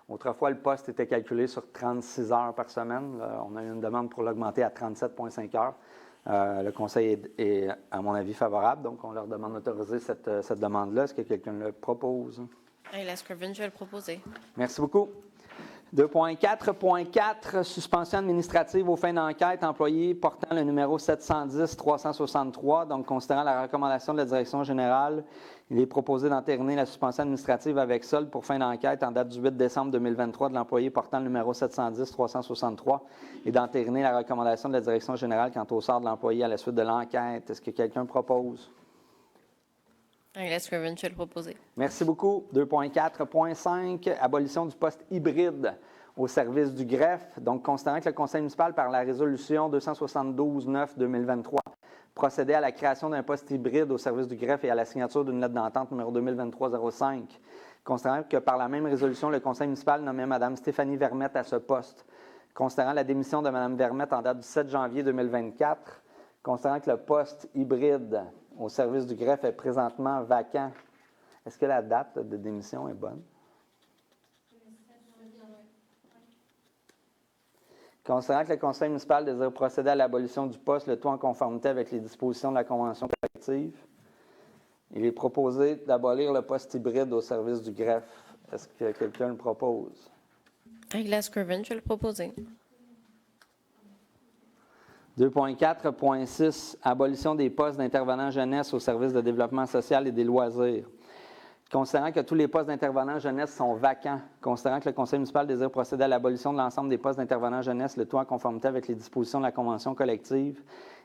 Autrefois, le poste était calculé sur 36 heures par semaine. On a eu une demande pour l'augmenter à 37,5 heures. Le conseil est, à mon avis, favorable. Donc, on leur demande d'autoriser cette demande-là. Est-ce que quelqu'un le propose? Ayla Scriven, je vais le proposer. Merci beaucoup. 2.4.4, suspension administrative aux fins d'enquête, employé portant le numéro 710-363. Donc, considérant la recommandation de la direction générale, il est proposé d'entériner la suspension administrative avec solde pour fin d'enquête en date du 8 décembre 2023 de l'employé portant le numéro 710-363 et d'entériner la recommandation de la direction générale quant au sort de l'employé à la suite de l'enquête. Est-ce que quelqu'un propose? Ayla Scriven, je vais le proposer. Merci beaucoup. 2.4.5, abolition du poste hybride au service du greffe. Donc, considérant que le conseil municipal, par la résolution 272-9-2023, procédait à la création d'un poste hybride au service du greffe et à la signature d'une lettre d'entente numéro 2023-05, considérant que par la même résolution, le conseil municipal nommait Mme Stéphanie Vermette à ce poste, considérant la démission de Mme Vermette en date du 7 janvier 2024, considérant que le poste hybride au service du greffe est présentement vacant. Est-ce que la date de démission est bonne? Considérant que le conseil municipal désire procéder à l'abolition du poste, le tout en conformité avec les dispositions de la convention collective, il est proposé d'abolir le poste hybride au service du greffe. Est-ce que quelqu'un le propose? Ayla Scriven, je vais le proposer. 2.4.6, abolition des postes d'intervenants jeunesse au service de développement social et des loisirs. Considérant que tous les postes d'intervenants jeunesse sont vacants, considérant que le conseil municipal désire procéder à l'abolition de l'ensemble des postes d'intervenants jeunesse, le tout en conformité avec les dispositions de la convention collective,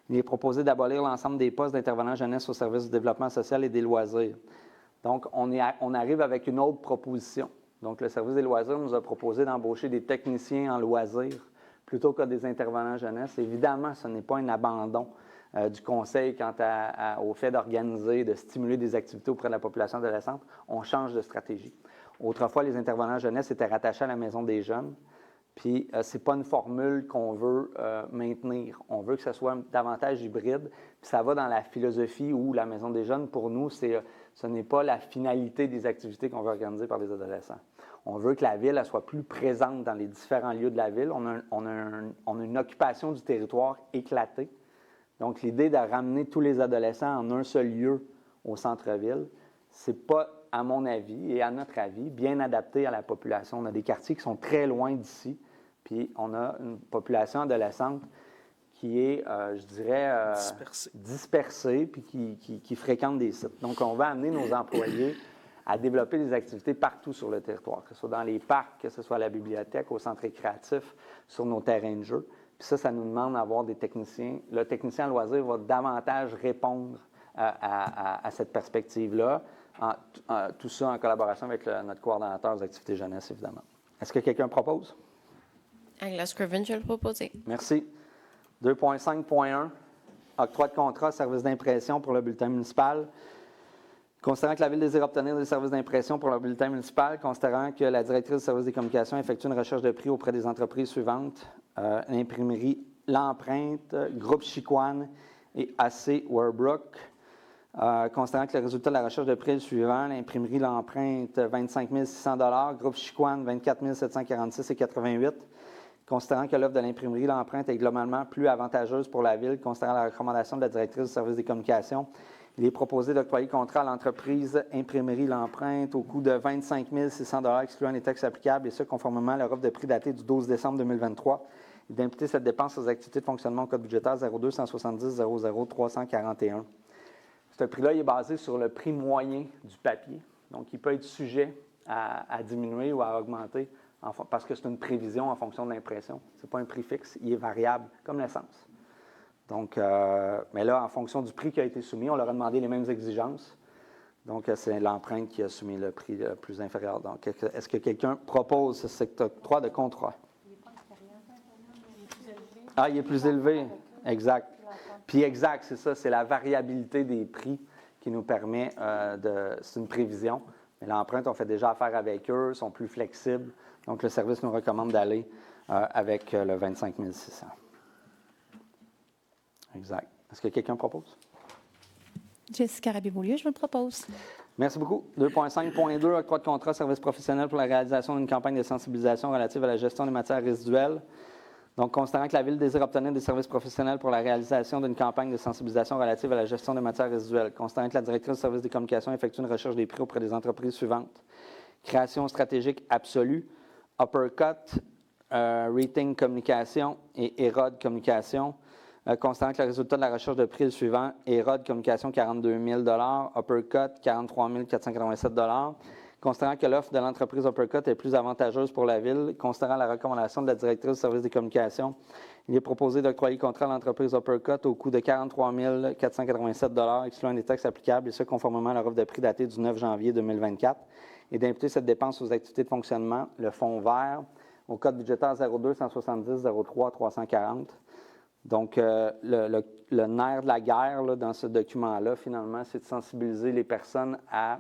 il est proposé d'abolir l'ensemble des postes d'intervenants jeunesse au service du développement social et des loisirs. Donc, on arrive avec une autre proposition. Donc, le service des loisirs nous a proposé d'embaucher des techniciens en loisirs plutôt que des intervenants jeunesse. Évidemment, ce n'est pas un abandon du conseil quant au fait d'organiser, de stimuler des activités auprès de la population adolescente. On change de stratégie. Autrefois, les intervenants jeunesse étaient rattachés à la maison des jeunes, puis ce n'est pas une formule qu'on veut maintenir. On veut que ce soit davantage hybride, puis ça va dans la philosophie où la maison des jeunes, pour nous, ce n'est pas la finalité des activités qu'on veut organiser par les adolescents. On veut que la ville elle soit plus présente dans les différents lieux de la ville. On a une occupation du territoire éclatée. Donc, l'idée de ramener tous les adolescents en un seul lieu au centre-ville, ce n'est pas, à mon avis et à notre avis, bien adapté à la population. On a des quartiers qui sont très loin d'ici, puis on a une population adolescente qui est, je dirais, dispersée, puis qui fréquente des sites. Donc, on va amener nos employés à développer des activités partout sur le territoire, que ce soit dans les parcs, que ce soit à la bibliothèque, au centre récréatif, sur nos terrains de jeu. Puis ça nous demande d'avoir des techniciens. Le technicien en loisir va davantage répondre à cette perspective-là, tout ça en collaboration avec notre coordonnateur des activités jeunesse, évidemment. Est-ce que quelqu'un propose? Ayla Scriven, je vais le proposer. Merci. 2.5.1, octroi de contrat, service d'impression pour le bulletin municipal. Considérant que la Ville désire obtenir des services d'impression pour le bulletin municipal, considérant que la directrice du service des communications effectue une recherche de prix auprès des entreprises suivantes, l'imprimerie L'Empreinte, Groupe Chicoine et AC Werbrook. Considérant que le résultat de la recherche de prix est le suivant, l'imprimerie L'Empreinte, 25 600 $, Groupe Chicoine, 24 746,88 $. Considérant que l'offre de l'imprimerie L'Empreinte est globalement plus avantageuse pour la Ville, considérant la recommandation de la directrice du service des communications, il est proposé d'octroyer contrat à l'entreprise Imprimerie L'Empreinte au coût de 25 600 $ excluant les taxes applicables, et ce, conformément à leur offre de prix datée du 12 décembre 2023, et d'imputer cette dépense aux activités de fonctionnement au code budgétaire 02 170 00 341. Ce prix-là il est basé sur le prix moyen du papier, donc il peut être sujet à diminuer ou à augmenter parce que c'est une prévision en fonction de l'impression. Ce n'est pas un prix fixe, il est variable, comme l'essence. Donc, mais là, en fonction du prix qui a été soumis, on leur a demandé les mêmes exigences. Donc, c'est l'empreinte qui a soumis le prix le plus inférieur. Donc, est-ce que quelqu'un propose cet octroi de contrat? Ah, il est plus élevé. Exact. Puis exact, c'est ça, c'est la variabilité des prix qui nous permet c'est une prévision. Mais l'empreinte, on fait déjà affaire avec eux, ils sont plus flexibles. Donc, le service nous recommande d'aller avec le 25 600. Exact. Est-ce que quelqu'un propose? Jessica Rabier-Beaulieu, je me propose. Merci beaucoup. 2.5.2, octroi de contrat service professionnel pour la réalisation d'une campagne de sensibilisation relative à la gestion des matières résiduelles. Donc, considérant que la Ville désire obtenir des services professionnels pour la réalisation d'une campagne de sensibilisation relative à la gestion des matières résiduelles, considérant que la directrice du service des communications effectue une recherche des prix auprès des entreprises suivantes: Création stratégique absolue, Uppercut, Rating Communication et Hérode Communication. Considérant que le résultat de la recherche de prix est le suivant: Hérode Communication, 42 000 $, Uppercut, 43 487 $. Considérant que l'offre de l'entreprise Uppercut est plus avantageuse pour la Ville, considérant la recommandation de la directrice du service des communications, il est proposé d'octroyer contrat à l'entreprise Uppercut au coût de 43 487 $, excluant les taxes applicables, et ce, conformément à leur offre de prix datée du 9 janvier 2024, et d'imputer cette dépense aux activités de fonctionnement, le fonds vert, au code budgétaire 02 170 03 340. Donc, le nerf de la guerre là, dans ce document-là, finalement, c'est de sensibiliser les personnes à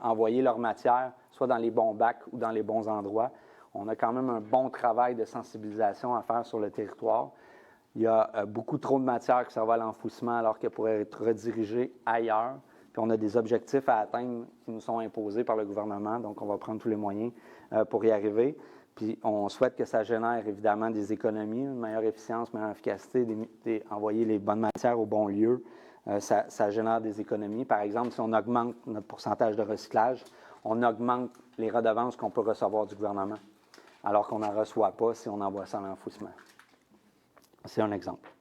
envoyer leur matière, soit dans les bons bacs ou dans les bons endroits. On a quand même un bon travail de sensibilisation à faire sur le territoire. Il y a beaucoup trop de matière qui servent à l'enfouissement alors qu'elle pourrait être redirigée ailleurs. Puis on a des objectifs à atteindre qui nous sont imposés par le gouvernement, donc on va prendre tous les moyens pour y arriver. Puis on souhaite que ça génère évidemment des économies, une meilleure efficience, une meilleure efficacité, envoyer les bonnes matières au bon lieu. Ça génère des économies. Par exemple, si on augmente notre pourcentage de recyclage, on augmente les redevances qu'on peut recevoir du gouvernement, alors qu'on n'en reçoit pas si on envoie ça à l'enfouissement. C'est un exemple.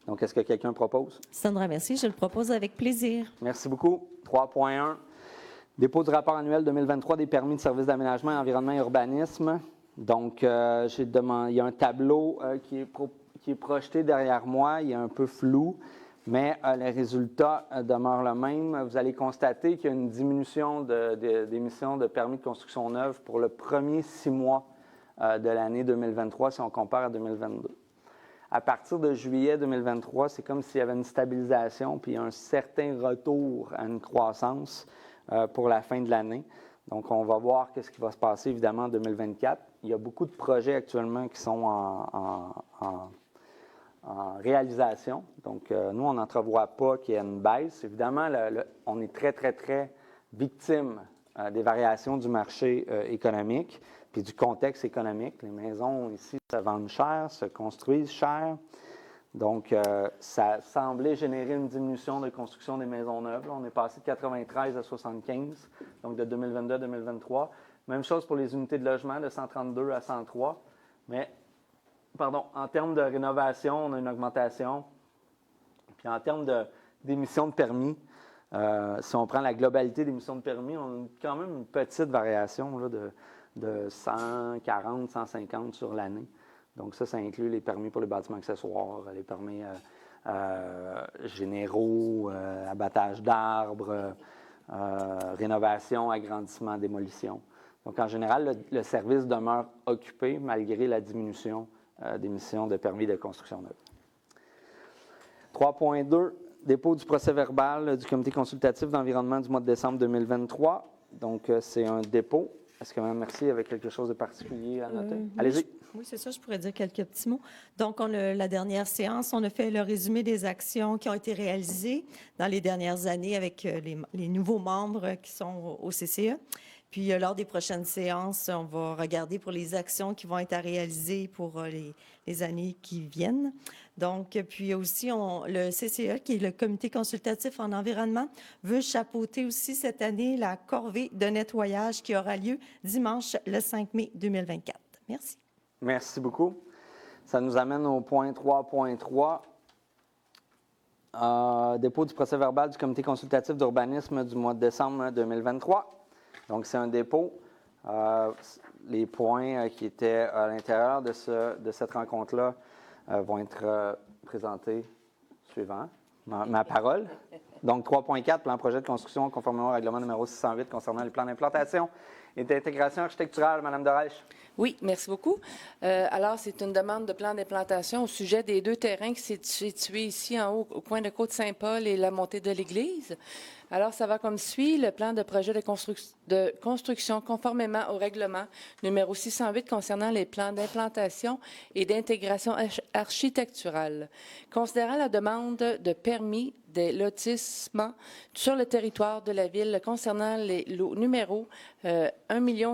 Donc, est-ce que quelqu'un propose? Sandra, merci. Je le propose avec plaisir. Merci beaucoup. 3.1. Dépôt du rapport annuel 2023 des permis de services d'aménagement, environnement et urbanisme. Donc, il y a un tableau qui est projeté derrière moi. Il est un peu flou, mais les résultats demeurent le même. Vous allez constater qu'il y a une diminution d'émissions de permis de construction neuve pour le premier 6 mois de l'année 2023 si on compare à 2022. À partir de juillet 2023, c'est comme s'il y avait une stabilisation puis un certain retour à une croissance pour la fin de l'année. Donc, on va voir ce qui va se passer, évidemment, en 2024. Il y a beaucoup de projets actuellement qui sont en réalisation. Donc, nous, on n'entrevoit pas qu'il y ait une baisse. Évidemment, on est très, très, très victime des variations du marché économique puis du contexte économique. Les maisons ici se vendent cher, se construisent cher. Donc, ça semblait générer une diminution de construction des maisons neuves. Là, on est passé de 93 à 75, donc de 2022 à 2023. Même chose pour les unités de logement, de 132 à 103. Mais, en termes de rénovation, on a une augmentation. Puis en termes d'émissions de permis, si on prend la globalité d'émissions de permis, on a quand même une petite variation là, de 140, 150 sur l'année. Donc ça inclut les permis pour les bâtiments accessoires, les permis généraux, abattage d'arbres, rénovation, agrandissement, démolition. Donc en général, le service demeure occupé malgré la diminution d'émissions de permis de construction neuve. 3.2, dépôt du procès-verbal du comité consultatif d'environnement du mois de décembre 2023. Donc c'est un dépôt. Est-ce que Mme Mercier avait quelque chose de particulier à noter? Allez-y. Oui, c'est ça, je pourrais dire quelques petits mots. Donc, la dernière séance, on a fait le résumé des actions qui ont été réalisées dans les dernières années avec les nouveaux membres qui sont au CCE. Puis, lors des prochaines séances, on va regarder pour les actions qui vont être à réaliser pour les années qui viennent. Donc, puis aussi, le CCE, qui est le Comité consultatif en environnement, veut chapeauter aussi cette année la corvée de nettoyage qui aura lieu dimanche le 5 mai 2024. Merci. Merci beaucoup. Ça nous amène au point 3.3. Dépôt du procès-verbal du Comité consultatif d'urbanisme du mois de décembre 2023. Donc, c'est un dépôt. Les points qui étaient à l'intérieur de cette rencontre-là vont être présentés suivant ma parole. Donc, 3.4, plan projet de construction conformément au règlement numéro 608 concernant les plans d'implantation et d'intégration architecturale. Madame Dorèche. Oui, merci beaucoup. Alors, c'est une demande de plan d'implantation au sujet des 2 terrains qui sont situés ici en haut, au coin de Côte-Saint-Paul et la montée de l'église. Alors, ça va comme suit. Le plan de projet de construction conformément au règlement numéro 608 concernant les plans d'implantation et d'intégration architecturale. Considérant la demande de permis des lotissements sur le territoire de la ville concernant les lots numéros 1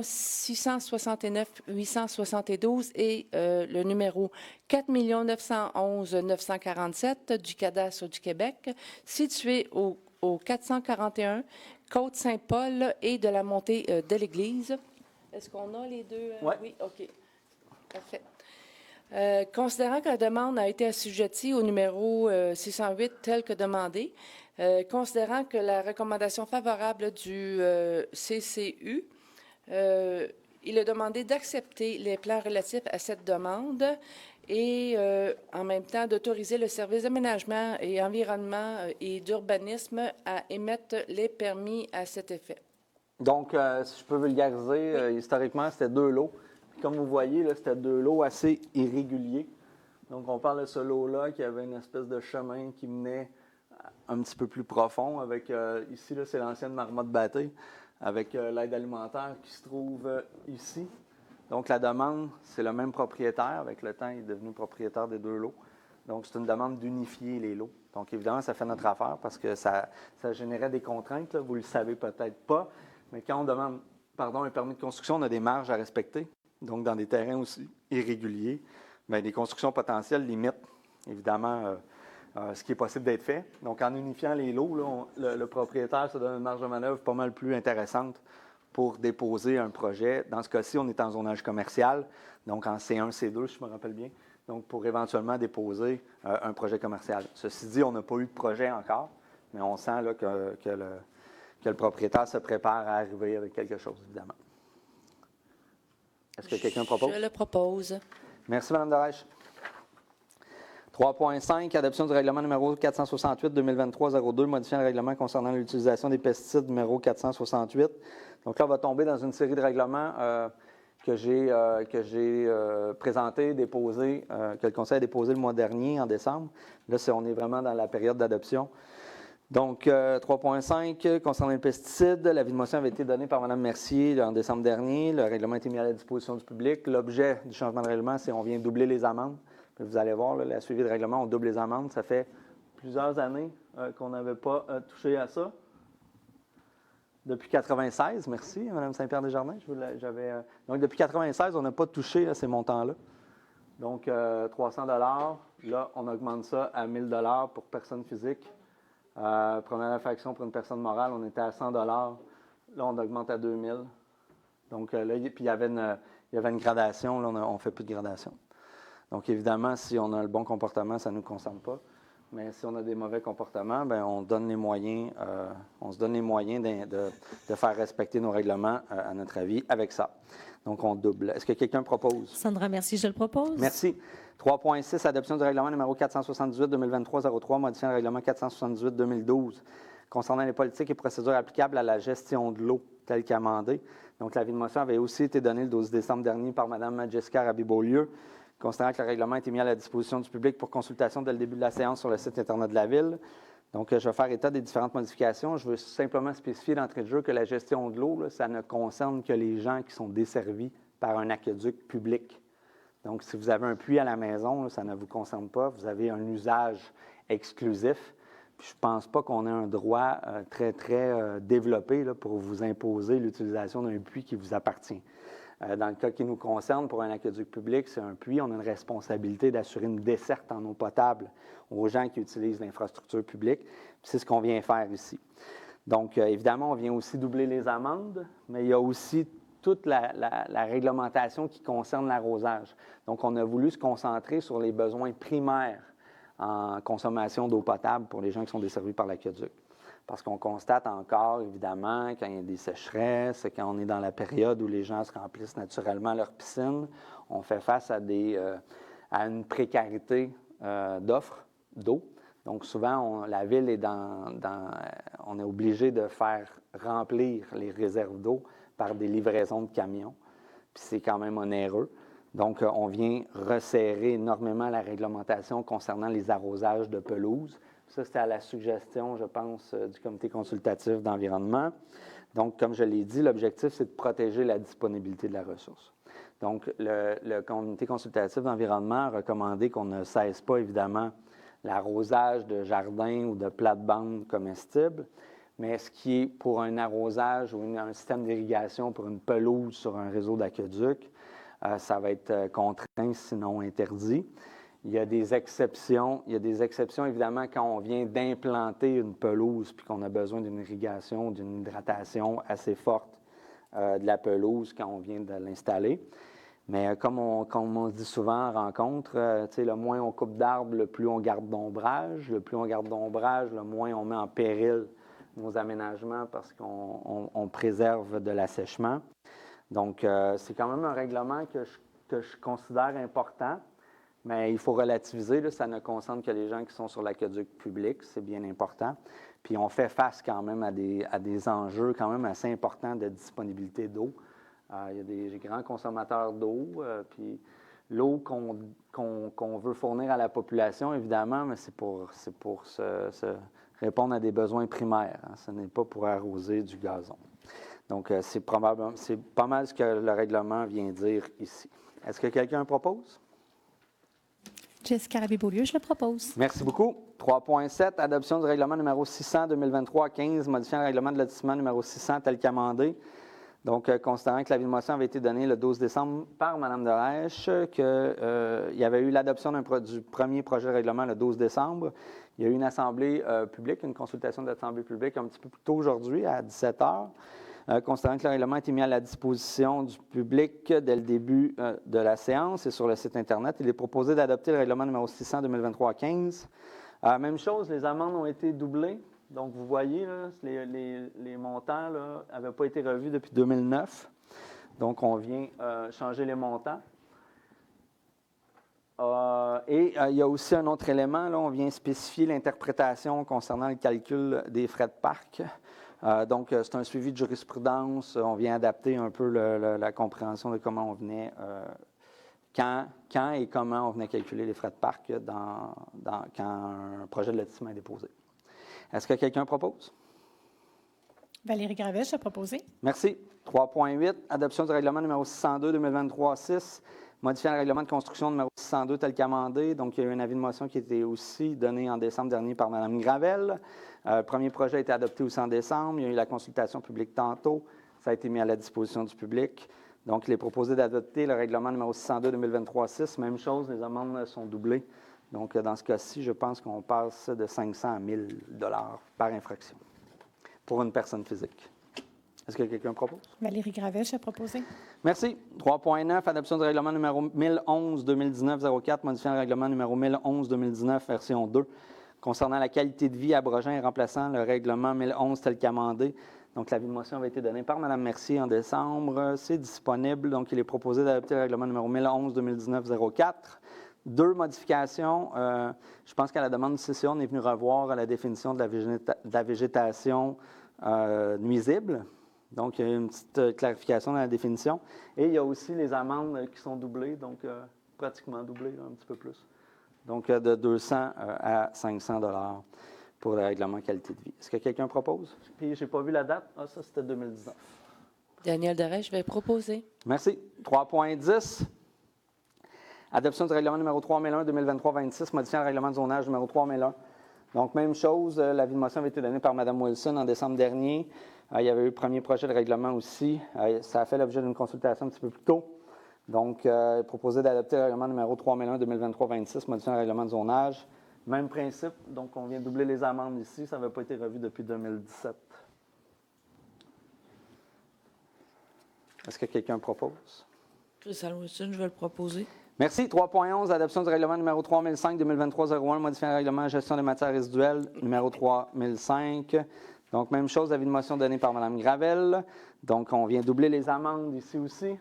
669 872 et le numéro 4 911 947 du cadastre du Québec, situé au 441 Côte-Saint-Paul et de la montée de l'église. Est-ce qu'on a les deux? Ouais. Oui, OK. Parfait. Considérant que la demande a été assujettie au numéro 608 tel que demandé, considérant que la recommandation favorable du CCU, il est demandé d'accepter les plans relatifs à cette demande et en même temps d'autoriser le service d'aménagement et environnement et d'urbanisme à émettre les permis à cet effet. Donc, si je peux vulgariser, historiquement, c'était 2 lots. Puis comme vous voyez, là, c'était 2 lots assez irréguliers. Donc, on parle de ce lot-là qui avait une espèce de chemin qui menait un petit peu plus profond. Avec ici, là, c'est l'ancienne marmotte bâtée, avec l'aide alimentaire qui se trouve ici. Donc, la demande, c'est le même propriétaire. Avec le temps, il est devenu propriétaire des 2 lots. Donc, c'est une demande d'unifier les lots. Donc, évidemment, ça fait notre affaire parce que ça générait des contraintes. Là. Vous ne le savez peut-être pas. Mais quand on demande un permis de construction, on a des marges à respecter. Donc, dans des terrains aussi irréguliers, bien, des constructions potentielles limitent, évidemment, ce qui est possible d'être fait. Donc, en unifiant les lots, là, le propriétaire se donne une marge de manœuvre pas mal plus intéressante pour déposer un projet. Dans ce cas-ci, on est en zonage commercial, donc en C1, C2, si je me rappelle bien, donc pour éventuellement déposer un projet commercial. Ceci dit, on n'a pas eu de projet encore, mais on sent là, que le propriétaire se prépare à arriver avec quelque chose, évidemment. Est-ce que quelqu'un propose? Je le propose. Merci, Mme Dorèche. 3.5, adoption du règlement numéro 468-2023-02, modifiant le règlement concernant l'utilisation des pesticides numéro 468. Donc là, on va tomber dans une série de règlements que j'ai présentés, déposés, que le Conseil a déposé le mois dernier, en décembre. Là, on est vraiment dans la période d'adoption. Donc, 3.5, concernant les pesticides, l'avis de motion avait été donné par Mme Mercier en décembre dernier. Le règlement a été mis à la disposition du public. L'objet du changement de règlement, c'est qu'on vient doubler les amendes. Puis vous allez voir, là, la suivi de règlement, on double les amendes. Ça fait plusieurs années qu'on n'avait pas touché à ça. Depuis 1996, merci, Mme Saint-Pierre-Desjardins. Donc, depuis 1996, on n'a pas touché à ces montants-là. Donc, 300 $. Là, on augmente ça à 1 000 $ pour personnes physiques. Première infraction pour une personne morale, on était à 100 $. Là, on augmente à 2 000 $. Donc, là, puis il y avait une gradation. Là, on ne fait plus de gradation. Donc, évidemment, si on a le bon comportement, ça ne nous concerne pas. Mais si on a des mauvais comportements, bien, on se donne les moyens de faire respecter nos règlements, à notre avis, avec ça. Donc, on double. Est-ce que quelqu'un propose? Sandra, merci, je le propose. Merci. 3.6, adoption du règlement numéro 478-2023-03, modifiant le règlement 478-2012, concernant les politiques et procédures applicables à la gestion de l'eau, tel qu'amendé. Donc, l'avis de motion avait aussi été donné le 12 décembre dernier par Mme Jessica Rabi-Beaulieu, considérant que le règlement a été mis à la disposition du public pour consultation dès le début de la séance sur le site Internet de la Ville. Donc, je vais faire état des différentes modifications. Je veux simplement spécifier d'entrée de jeu que la gestion de l'eau, là, ça ne concerne que les gens qui sont desservis par un aqueduc public. Donc, si vous avez un puits à la maison, là, ça ne vous concerne pas. Vous avez un usage exclusif. Puis, je ne pense pas qu'on ait un droit très développé là, pour vous imposer l'utilisation d'un puits qui vous appartient. Dans le cas qui nous concerne, pour un aqueduc public, c'est un puits, on a une responsabilité d'assurer une desserte en eau potable aux gens qui utilisent l'infrastructure publique. Puis c'est ce qu'on vient faire ici. Donc, évidemment, on vient aussi doubler les amendes, mais il y a aussi toute la réglementation qui concerne l'arrosage. Donc, on a voulu se concentrer sur les besoins primaires en consommation d'eau potable pour les gens qui sont desservis par l'aqueduc. Parce qu'on constate encore, évidemment, quand il y a des sécheresses, quand on est dans la période où les gens se remplissent naturellement leur piscine, on fait face à une précarité d'offres d'eau. Donc, souvent, la ville est on est obligé de faire remplir les réserves d'eau par des livraisons de camions. Puis c'est quand même onéreux. Donc, on vient resserrer énormément la réglementation concernant les arrosages de pelouse. Ça, c'était à la suggestion, je pense, du comité consultatif d'environnement. Donc, comme je l'ai dit, l'objectif, c'est de protéger la disponibilité de la ressource. Donc, le comité consultatif d'environnement a recommandé qu'on ne cesse pas, évidemment, l'arrosage de jardins ou de plates-bandes comestibles, mais ce qui est pour un arrosage ou un système d'irrigation pour une pelouse sur un réseau d'aqueduc, ça va être contraint, sinon interdit. Il y a des exceptions. Il y a des exceptions, évidemment, quand on vient d'implanter une pelouse puis qu'on a besoin d'une irrigation, d'une hydratation assez forte de la pelouse quand on vient de l'installer. Mais comme on dit souvent en rencontre, le moins on coupe d'arbres, le plus on garde d'ombrage. Le plus on garde d'ombrage, le moins on met en péril nos aménagements parce qu'on préserve de l'assèchement. Donc, c'est quand même un règlement que je considère important. Mais il faut relativiser, là, ça ne concerne que les gens qui sont sur l'aqueduc public, c'est bien important. Puis on fait face quand même à des enjeux quand même assez importants de disponibilité d'eau. Il y a des grands consommateurs d'eau, puis l'eau qu'on veut fournir à la population, évidemment, mais c'est pour se répondre à des besoins primaires. Hein. Ce n'est pas pour arroser du gazon. Donc, c'est pas mal ce que le règlement vient dire ici. Est-ce que quelqu'un propose? Jessica Raby-Beaulieu, je le propose. Merci beaucoup. 3.7, adoption du règlement numéro 600-2023-15, modifiant le règlement de lotissement numéro 600 tel qu'amendé. Donc, considérant que l'avis de motion avait été donné le 12 décembre par Mme Derèche, qu'il y avait eu l'adoption du premier projet de règlement le 12 décembre, il y a eu une assemblée publique, une consultation de l'assemblée publique un petit peu plus tôt aujourd'hui, à 17 h. Considérant que le règlement a été mis à la disposition du public dès le début de la séance et sur le site Internet, il est proposé d'adopter le règlement numéro 600-2023-15. Même chose, les amendes ont été doublées. Donc, vous voyez, là, les montants n'avaient pas été revus depuis 2009. Donc, on vient changer les montants. Et il y a aussi un autre élément, là, on vient spécifier l'interprétation concernant le calcul des frais de parc. Donc, c'est un suivi de jurisprudence. On vient adapter un peu la compréhension de comment on venait, quand et comment on venait calculer les frais de parc quand un projet de lotissement est déposé. Est-ce que quelqu'un propose? Valérie Gravèche a proposé. Merci. 3.8, adoption du règlement numéro 602-2023-6, modifiant le règlement de construction numéro 602 tel qu'amendé. Donc, il y a eu un avis de motion qui a été aussi donné en décembre dernier par Mme Gravel. Le premier projet a été adopté aussi en décembre. Il y a eu la consultation publique tantôt. Ça a été mis à la disposition du public. Donc, il est proposé d'adopter le règlement numéro 602-2023-6. Même chose, les amendes sont doublées. Donc, dans ce cas-ci, je pense qu'on passe de 500 à 1 000 $ par infraction pour une personne physique. Est-ce que quelqu'un propose? Valérie Gravèche a proposé. Merci. 3.9, adoption du règlement numéro 1011-2019-04, modifiant le règlement numéro 1011-2019, version 2, concernant la qualité de vie, abrogeant et remplaçant le règlement 1011 tel qu'amendé. Donc, l'avis de motion avait été donné par Mme Mercier en décembre. C'est disponible. Donc, il est proposé d'adopter le règlement numéro 1011-2019-04. 2 modifications. Je pense qu'à la demande du CCA, on est venu revoir la définition de la végétation nuisible. Donc, il y a une petite clarification dans la définition. Et il y a aussi les amendes qui sont doublées, donc pratiquement doublées, un petit peu plus. Donc, de 200 à 500 $. pour le règlement qualité de vie. Est-ce que quelqu'un propose? Puis, je n'ai pas vu la date. Ah, ça, c'était 2019. Daniel Deray, je vais proposer. Merci. 3.10. Adoption du règlement numéro 3001 2023-26, modifiant le règlement de zonage numéro 3001. Donc, même chose, l'avis de motion avait été donné par Mme Wilson en décembre dernier. Il y avait eu le premier projet de règlement aussi. Ça a fait l'objet d'une consultation un petit peu plus tôt. Donc, proposé d'adopter le règlement numéro 3001 2023-26, modifiant le règlement de zonage. Même principe. Donc, on vient doubler les amendes ici. Ça n'avait pas été revu depuis 2017. Est-ce que quelqu'un propose? Christelle Wilson, je vais le proposer. Merci. 3.11, adoption du règlement numéro 3005-2023-01, modifiant le règlement gestion des matières résiduelles numéro 3005. Donc, même chose, avis de motion donné par Mme Gravel. Donc, on vient doubler les amendes ici aussi.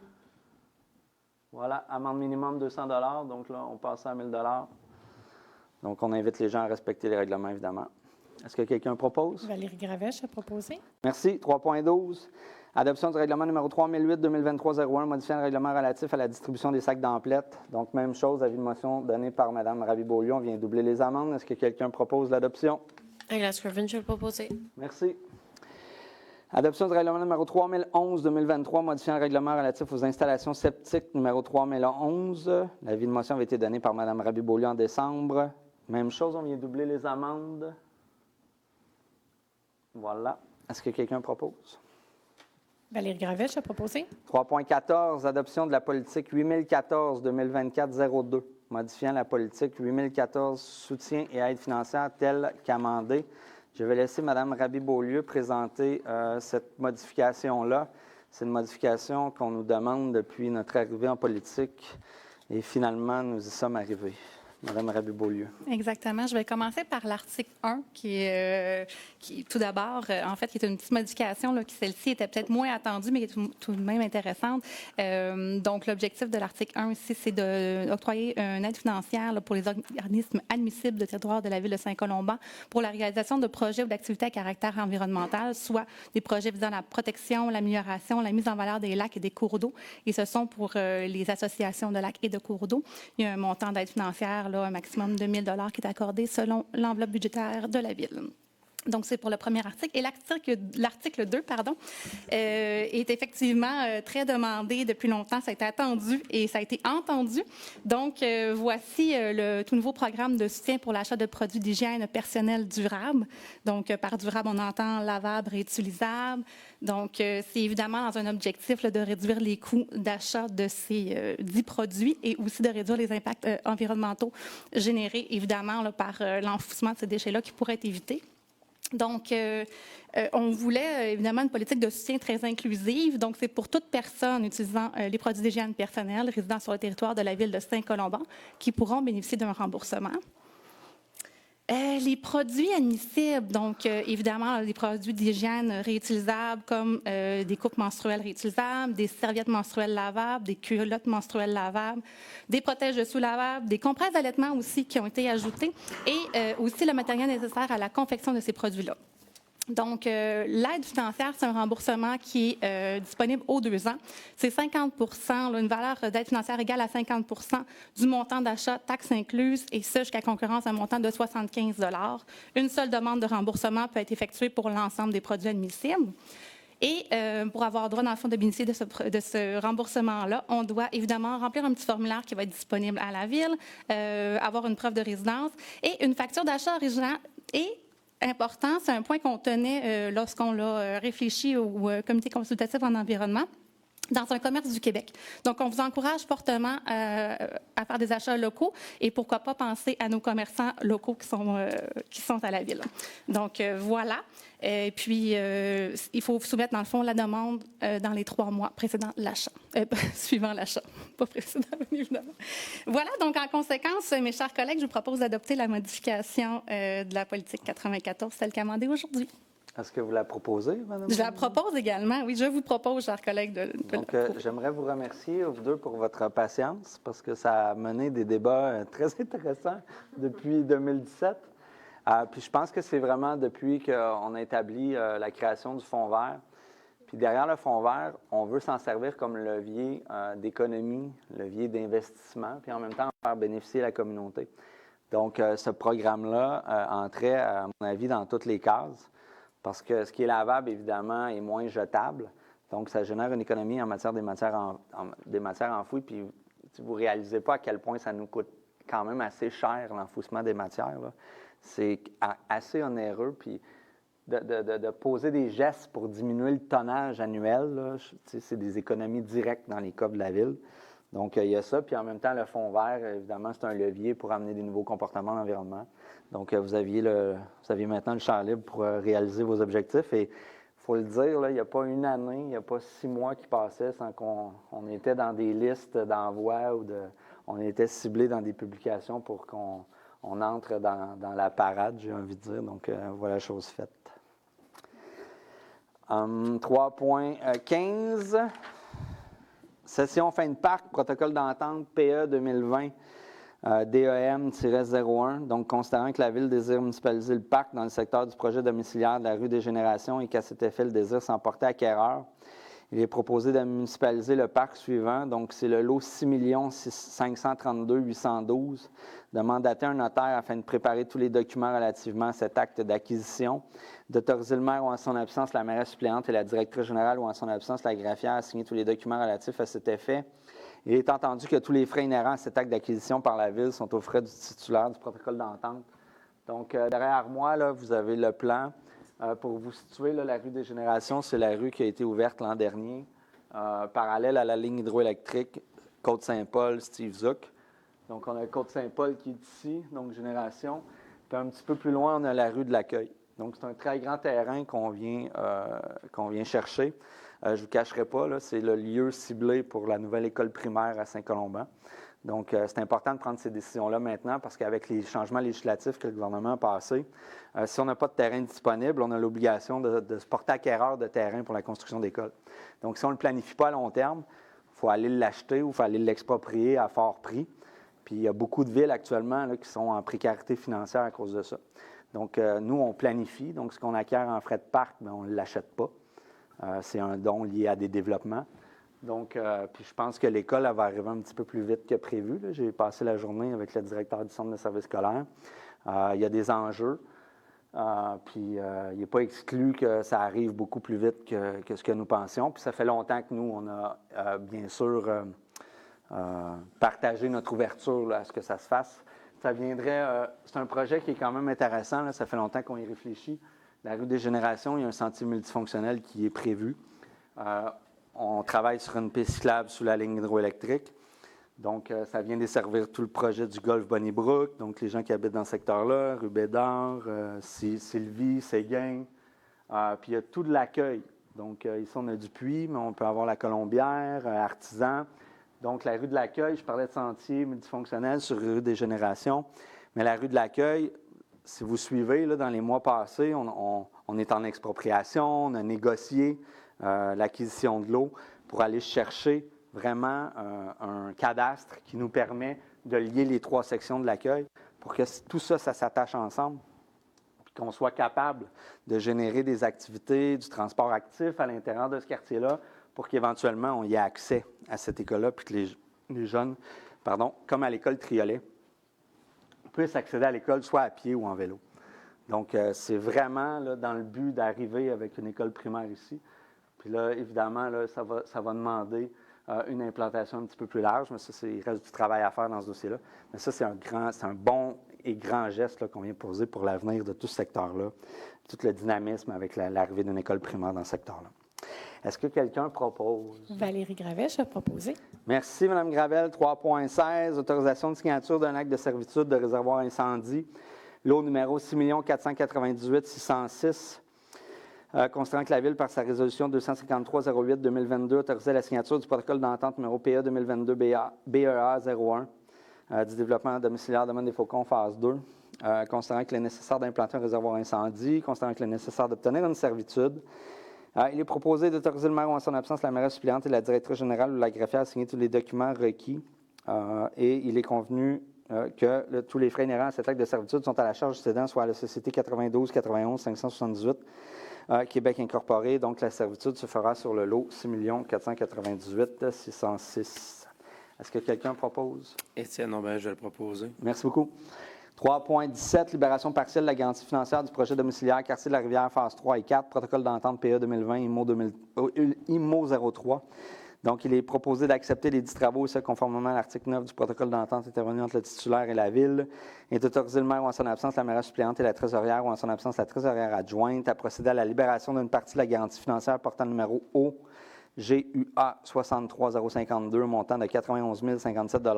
Voilà, amende minimum 200 $. Donc là, on passe à 1 000 $. Donc, on invite les gens à respecter les règlements, évidemment. Est-ce que quelqu'un propose? Valérie Gravèche a proposé. Merci. 3.12. Adoption du règlement numéro 3008-2023-01, modifiant le règlement relatif à la distribution des sacs d'emplettes. Donc, même chose, avis de motion donné par Mme Rabi-Beaulieu. On vient doubler les amendes. Est-ce que quelqu'un propose l'adoption? Douglas Griffin, je vais le proposer. Merci. Adoption du règlement numéro 3011-2023, modifiant le règlement relatif aux installations septiques numéro 3011. L'avis de motion avait été donné par Mme Rabi-Beaulieu en décembre. Même chose, on vient doubler les amendes. Voilà. Est-ce que quelqu'un propose? Valérie Gravèche a proposé. 3.14, adoption de la politique 8014-2024-02, modifiant la politique 8014, soutien et aide financière telle qu'amendée. Je vais laisser Mme Rabi-Beaulieu présenter cette modification-là. C'est une modification qu'on nous demande depuis notre arrivée en politique et finalement, nous y sommes arrivés. Mme Rabi-Beaulieu. Exactement. Je vais commencer par l'article 1, qui tout d'abord, en fait, qui est une petite modification, là, qui celle-ci était peut-être moins attendue, mais qui est tout de même intéressante. Donc, l'objectif de l'article 1 ici, c'est d'octroyer une aide financière là, pour les organismes admissibles de territoire de la ville de Saint-Colomban pour la réalisation de projets ou d'activités à caractère environnemental, soit des projets visant la protection, l'amélioration, la mise en valeur des lacs et des cours d'eau. Et ce sont pour les associations de lacs et de cours d'eau. Il y a un montant d'aide financière, là, un maximum de 1 000 $ qui est accordé selon l'enveloppe budgétaire de la ville. Donc, c'est pour le premier article. Et l'article 2, est effectivement très demandé depuis longtemps. Ça a été attendu et ça a été entendu. Donc, voici le tout nouveau programme de soutien pour l'achat de produits d'hygiène personnelle durables. Donc, par durable, on entend lavable, réutilisable. Donc, c'est évidemment dans un objectif là, de réduire les coûts d'achat de ces 10 produits et aussi de réduire les impacts environnementaux générés, évidemment, là, par l'enfouissement de ces déchets-là qui pourraient être évités. Donc, on voulait évidemment une politique de soutien très inclusive. Donc, c'est pour toute personne utilisant les produits d'hygiène personnelle résidant sur le territoire de la ville de Saint-Colomban qui pourront bénéficier d'un remboursement. Les produits admissibles, donc évidemment les produits d'hygiène réutilisables comme des coupes menstruelles réutilisables, des serviettes menstruelles lavables, des culottes menstruelles lavables, des protège-dessous lavables, des compresses d'allaitement aussi qui ont été ajoutées et aussi le matériel nécessaire à la confection de ces produits-là. Donc, l'aide financière, c'est un remboursement qui est disponible aux 2 ans. C'est 50 là, une valeur d'aide financière égale à 50 du montant d'achat, taxes incluses, et ça jusqu'à concurrence d'un montant de 75 $. Une seule demande de remboursement peut être effectuée pour l'ensemble des produits admissibles. Et pour avoir droit, dans le fond, de bénéficier de ce remboursement-là, on doit évidemment remplir un petit formulaire qui va être disponible à la ville, avoir une preuve de résidence et une facture d'achat originale. Et important, c'est un point qu'on tenait lorsqu'on l'a réfléchi au comité consultatif en environnement dans un commerce du Québec. Donc, on vous encourage fortement à faire des achats locaux et pourquoi pas penser à nos commerçants locaux qui sont à la ville. Donc, voilà. Et puis, il faut soumettre, dans le fond, la demande dans les 3 mois précédant l'achat, suivant l'achat, pas précédent, évidemment. Voilà, donc, en conséquence, mes chers collègues, je vous propose d'adopter la modification de la politique 94, telle qu'amendée aujourd'hui. Est-ce que vous la proposez, Mme? Je la propose également, oui, je vous propose, chers collègues, de Donc, j'aimerais vous remercier, vous deux, pour votre patience, parce que ça a mené des débats très intéressants depuis 2017. Puis je pense que c'est vraiment depuis qu'on a établi la création du Fonds vert. Puis derrière le Fonds vert, on veut s'en servir comme levier d'économie, levier d'investissement, puis en même temps faire bénéficier la communauté. Donc, ce programme-là entrait, à mon avis, dans toutes les cases, parce que ce qui est lavable, évidemment, est moins jetable. Donc, ça génère une économie en matière des matières enfouies, puis vous ne réalisez pas à quel point ça nous coûte quand même assez cher, l'enfouissement des matières. C'est assez onéreux, puis de poser des gestes pour diminuer le tonnage annuel, là, c'est des économies directes dans les cas de la ville. Donc, il y a ça. Puis en même temps, le fonds vert, évidemment, c'est un levier pour amener des nouveaux comportements dans l'environnement. Donc, vous aviez maintenant le champ libre pour réaliser vos objectifs. Et il faut le dire, là, il n'y a pas une année, il n'y a pas 6 mois qui passaient sans qu'on était dans des listes d'envoi ou on était ciblé dans des publications pour qu'on entre dans la parade, j'ai envie de dire. Donc, voilà, chose faite. 3.15. Session fin de parc, protocole d'entente PE 2020, DEM-01. Donc, considérant que la Ville désire municipaliser le parc dans le secteur du projet domiciliaire de la rue des Générations et qu'à cet effet, le désire s'emporter acquéreur, il est proposé de municipaliser le parc suivant. Donc, c'est le lot 6 532 812 de mandater un notaire afin de préparer tous les documents relativement à cet acte d'acquisition, d'autoriser le maire ou en son absence la mairesse suppléante et la directrice générale ou en son absence la greffière à signer tous les documents relatifs à cet effet. Il est entendu que tous les frais inhérents à cet acte d'acquisition par la Ville sont aux frais du titulaire du protocole d'entente. Donc, derrière moi, là, vous avez le plan. Pour vous situer, là, la rue des Générations, c'est la rue qui a été ouverte l'an dernier, parallèle à la ligne hydroélectrique Côte-Saint-Paul, Steve Zook. Donc, on a Côte-Saint-Paul qui est ici, donc Génération. Puis un petit peu plus loin, on a la rue de l'Accueil. Donc, c'est un très grand terrain qu'on vient chercher. Je ne vous cacherai pas, là, c'est le lieu ciblé pour la nouvelle école primaire à Saint-Colomban. Donc, c'est important de prendre ces décisions-là maintenant parce qu'avec les changements législatifs que le gouvernement a passés, si on n'a pas de terrain disponible, on a l'obligation de se porter acquéreur de terrain pour la construction d'écoles. Donc, si on ne le planifie pas à long terme, il faut aller l'acheter ou il faut aller l'exproprier à fort prix. Puis, il y a beaucoup de villes actuellement là, qui sont en précarité financière à cause de ça. Donc, nous, on planifie. Donc, ce qu'on acquiert en frais de parc, bien, on ne l'achète pas. C'est un don lié à des développements. Donc, puis je pense que l'école va arriver un petit peu plus vite que prévu. Là. J'ai passé la journée avec le directeur du centre de services scolaires. Il y a des enjeux. Puis il n'est pas exclu que ça arrive beaucoup plus vite que ce que nous pensions. Puis ça fait longtemps que nous, on a bien sûr partagé notre ouverture là, à ce que ça se fasse. Ça viendrait, c'est un projet qui est quand même intéressant. Là. Ça fait longtemps qu'on y réfléchit. La rue des Générations, il y a un sentier multifonctionnel qui est prévu. On travaille sur une piste cyclable sous la ligne hydroélectrique. Donc, ça vient desservir tout le projet du golfe Bonnybrook. Donc, les gens qui habitent dans ce secteur-là, rue Bédard, Sylvie, Séguin. Puis, il y a tout de l'accueil. Donc, ici, on a du puits, mais on peut avoir la Colombière, Artisan. Donc, la rue de l'accueil, je parlais de sentier multifonctionnel sur la rue des Générations. Mais la rue de l'accueil, si vous suivez, là, dans les mois passés, on est en expropriation, on a négocié l'acquisition de l'eau pour aller chercher vraiment un cadastre qui nous permet de lier les 3 sections de l'accueil pour que tout ça, ça s'attache ensemble, puis qu'on soit capable de générer des activités, du transport actif à l'intérieur de ce quartier-là pour qu'éventuellement on y ait accès à cette école-là, puis que les jeunes, comme à l'école Triolet, puissent accéder à l'école soit à pied ou en vélo. Donc, c'est vraiment là, dans le but d'arriver avec une école primaire ici. Puis là, évidemment, là, ça va demander une implantation un petit peu plus large, mais ça, il reste du travail à faire dans ce dossier-là. Mais ça, c'est un bon et grand geste là, qu'on vient poser pour l'avenir de tout ce secteur-là, tout le dynamisme avec l'arrivée d'une école primaire dans ce secteur-là. Est-ce que quelqu'un propose? Valérie Gravèche a proposé. Merci, Mme Gravel. 3.16, autorisation de signature d'un acte de servitude de réservoir incendie. Lot numéro 6 498 606. Considérant que la Ville, par sa résolution 253-08-2022, autorisait la signature du protocole d'entente numéro PE 2022 BEA 01 du développement domiciliaire de Demande-des-Faucons, phase 2. Considérant qu'il est nécessaire d'implanter un réservoir incendie, considérant qu'il est nécessaire d'obtenir une servitude, il est proposé d'autoriser le maire ou en son absence la mairesse suppléante et la directrice générale ou la greffière à signer tous les documents requis. Et il est convenu que tous les frais inhérents à cet acte de servitude sont à la charge du cédant, soit à la Société 92 91 578 Québec Incorporé. Donc, la servitude se fera sur le lot 6 498 606. Est-ce que quelqu'un propose? Étienne Aubin, je vais le proposer. Merci beaucoup. 3.17, libération partielle de la garantie financière du projet domiciliaire Quartier de la Rivière, phase 3 et 4, protocole d'entente PA 2020, IMO 03. Donc, il est proposé d'accepter les 10 travaux, et ça conformément à l'article 9 du protocole d'entente intervenu entre le titulaire et la Ville, et d'autoriser le maire ou en son absence la mairesse suppléante et la trésorière ou en son absence la trésorière adjointe à procéder à la libération d'une partie de la garantie financière portant le numéro OGUA 63052, montant de 91 057 $.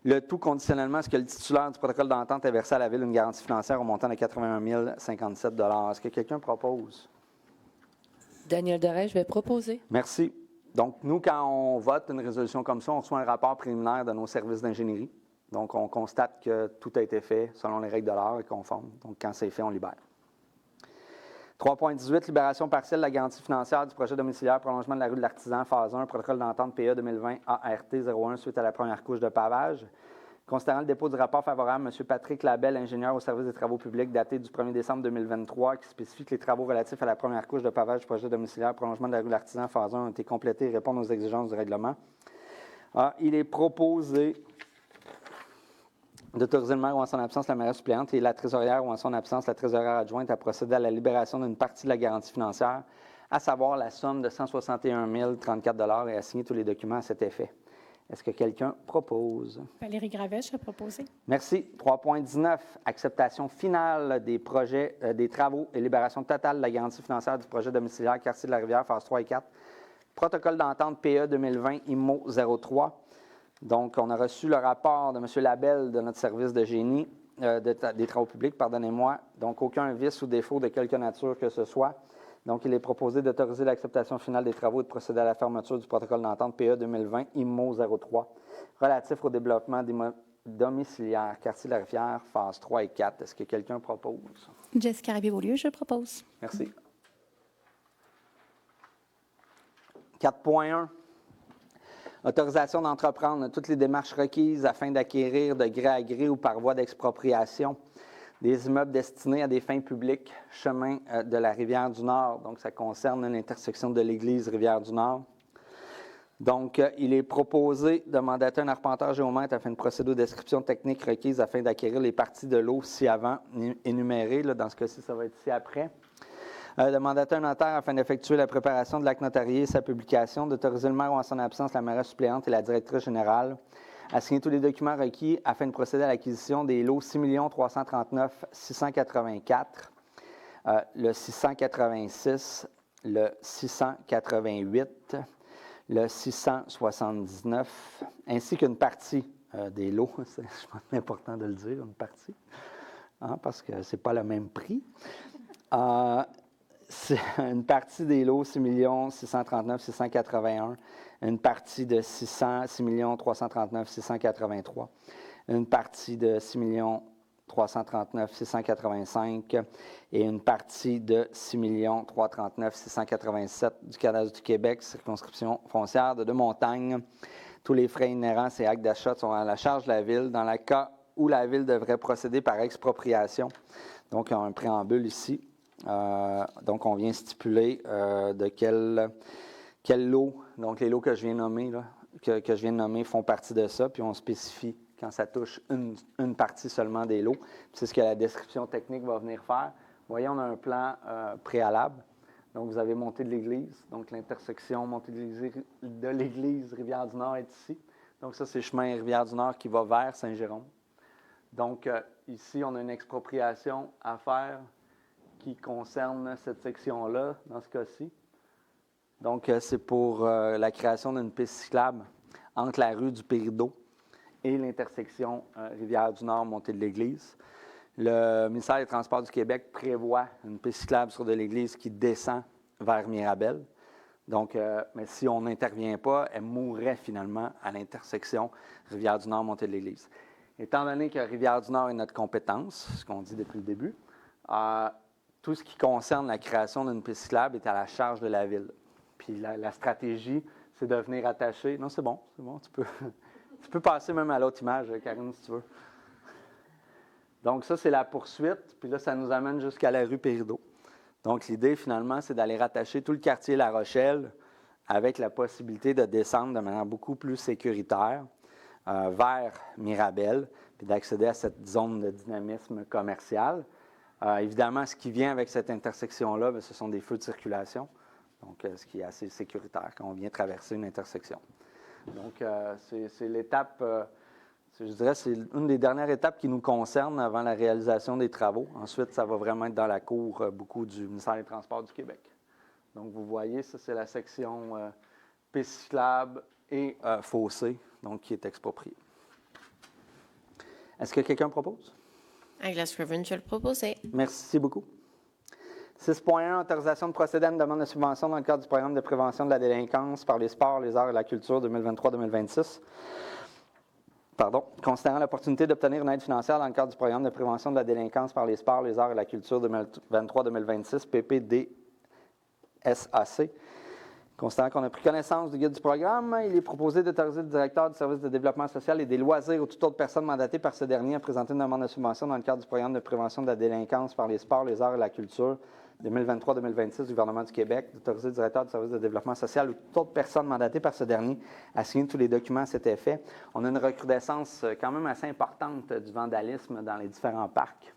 Le tout conditionnellement à ce que le titulaire du protocole d'entente ait versé à la Ville une garantie financière au montant de 81 057 $. Est-ce que quelqu'un propose? Daniel Doré, je vais proposer. Merci. Donc, nous, quand on vote une résolution comme ça, on reçoit un rapport préliminaire de nos services d'ingénierie. Donc, on constate que tout a été fait selon les règles de l'art et conforme. Donc, quand c'est fait, on libère. 3.18, libération partielle de la garantie financière du projet domiciliaire prolongement de la rue de l'Artisan, phase 1, protocole d'entente PA 2020 ART 01 suite à la première couche de pavage. Considérant le dépôt du rapport favorable, M. Patrick Labelle, ingénieur au service des travaux publics, daté du 1er décembre 2023, qui spécifie que les travaux relatifs à la première couche de pavage du projet domiciliaire prolongement de la rue de l'Artisan, phase 1, ont été complétés et répondent aux exigences du règlement. Il est proposé d'autoriser le maire ou en son absence la mairesse suppléante et la trésorière ou en son absence la trésorière adjointe à procéder à la libération d'une partie de la garantie financière, à savoir la somme de 161 034 $ et à signer tous les documents à cet effet. Est-ce que quelqu'un propose? Valérie Gravet, je vais proposer. Merci. 3.19, acceptation finale des projets, des travaux et libération totale de la garantie financière du projet domiciliaire Quartier de la Rivière, phase 3 et 4. Protocole d'entente PA 2020, IMO 03. Donc, on a reçu le rapport de M. Labelle de notre service de génie, des travaux publics, pardonnez-moi. Donc, aucun vice ou défaut de quelque nature que ce soit. Donc, il est proposé d'autoriser l'acceptation finale des travaux et de procéder à la fermeture du protocole d'entente PA 2020, IMO 03, relatif au développement des domiciliaires Quartier de la Rivière, phase 3 et 4. Est-ce que quelqu'un propose? Jessica Rabier-Beaulieu, je propose. Merci. 4.1. Autorisation d'entreprendre toutes les démarches requises afin d'acquérir de gré à gré ou par voie d'expropriation des immeubles destinés à des fins publiques, chemin de la Rivière-du-Nord. Donc, ça concerne l'intersection de l'église Rivière-du-Nord. Donc, il est proposé de mandater un arpenteur géomètre afin de procéder aux descriptions techniques requises afin d'acquérir les parties de l'eau ci-avant énumérées. Là, dans ce cas-ci, ça va être ci-après. De mandater un notaire afin d'effectuer la préparation de l'acte notarié et sa publication, d'autoriser le maire ou en son absence la mairesse suppléante et la directrice générale à signer tous les documents requis afin de procéder à l'acquisition des lots 6 339 684, le 686, le 688, le 679, ainsi qu'une partie des lots, c'est important de le dire, une partie, parce que ce n'est pas le même prix. C'est une partie des lots 6 639 681, une partie de 6 339 683, une partie de 6 339 685 et une partie de 6 339 687 du cadastre du Québec, circonscription foncière de Deux-Montagnes. Tous les frais inhérents à ces actes d'achat sont à la charge de la Ville dans le cas où la Ville devrait procéder par expropriation. Donc, il y a un préambule ici. Donc, on vient stipuler de quel lot, donc les lots que je viens de nommer, là, que je viens de nommer font partie de ça, puis on spécifie quand ça touche une partie seulement des lots. C'est ce que la description technique va venir faire. Vous voyez, on a un plan préalable. Donc, vous avez montée de l'église, donc l'intersection montée de l'église Rivière-du-Nord est ici. Donc, ça, c'est le chemin Rivière-du-Nord qui va vers Saint-Jérôme. Donc, ici, on a une expropriation à faire qui concerne cette section-là, dans ce cas-ci. Donc, c'est pour la création d'une piste cyclable entre la rue du Pérideau et l'intersection Rivière-du-Nord, montée de l'Église. Le ministère des Transports du Québec prévoit une piste cyclable sur de l'Église qui descend vers Mirabel. Donc, mais si on n'intervient pas, elle mourrait finalement à l'intersection Rivière-du-Nord, montée de l'Église. Étant donné que Rivière-du-Nord est notre compétence, ce qu'on dit depuis le début, tout ce qui concerne la création d'une piste cyclable est à la charge de la Ville. Puis la stratégie, c'est de venir attacher. Non, c'est bon, tu peux passer même à l'autre image, Karine, si tu veux. Donc, ça, c'est la poursuite. Puis là, ça nous amène jusqu'à la rue Pérideau. Donc, l'idée, finalement, c'est d'aller rattacher tout le quartier La Rochelle avec la possibilité de descendre de manière beaucoup plus sécuritaire vers Mirabel, puis d'accéder à cette zone de dynamisme commercial. Évidemment, ce qui vient avec cette intersection-là, ce sont des feux de circulation, donc ce qui est assez sécuritaire quand on vient traverser une intersection. Donc, c'est l'étape, je dirais, c'est une des dernières étapes qui nous concerne avant la réalisation des travaux. Ensuite, ça va vraiment être dans la cour beaucoup du ministère des Transports du Québec. Donc, vous voyez, ça, c'est la section piste cyclable et fossé, donc qui est expropriée. Est-ce que quelqu'un propose? Agla Scriven, je vais le proposer. Merci beaucoup. 6.1, autorisation de procéder à une demande de subvention dans le cadre du programme de prévention de la délinquance par les sports, les arts et la culture 2023-2026. Considérant l'opportunité d'obtenir une aide financière dans le cadre du programme de prévention de la délinquance par les sports, les arts et la culture 2023-2026, PPDSAC. Considérant qu'on a pris connaissance du guide du programme, il est proposé d'autoriser le directeur du service de développement social et des loisirs ou toute autre personne mandatée par ce dernier à présenter une demande de subvention dans le cadre du programme de prévention de la délinquance par les sports, les arts et la culture 2023-2026 du gouvernement du Québec, d'autoriser le directeur du service de développement social ou toute autre personne mandatée par ce dernier à signer tous les documents à cet effet. On a une recrudescence quand même assez importante du vandalisme dans les différents parcs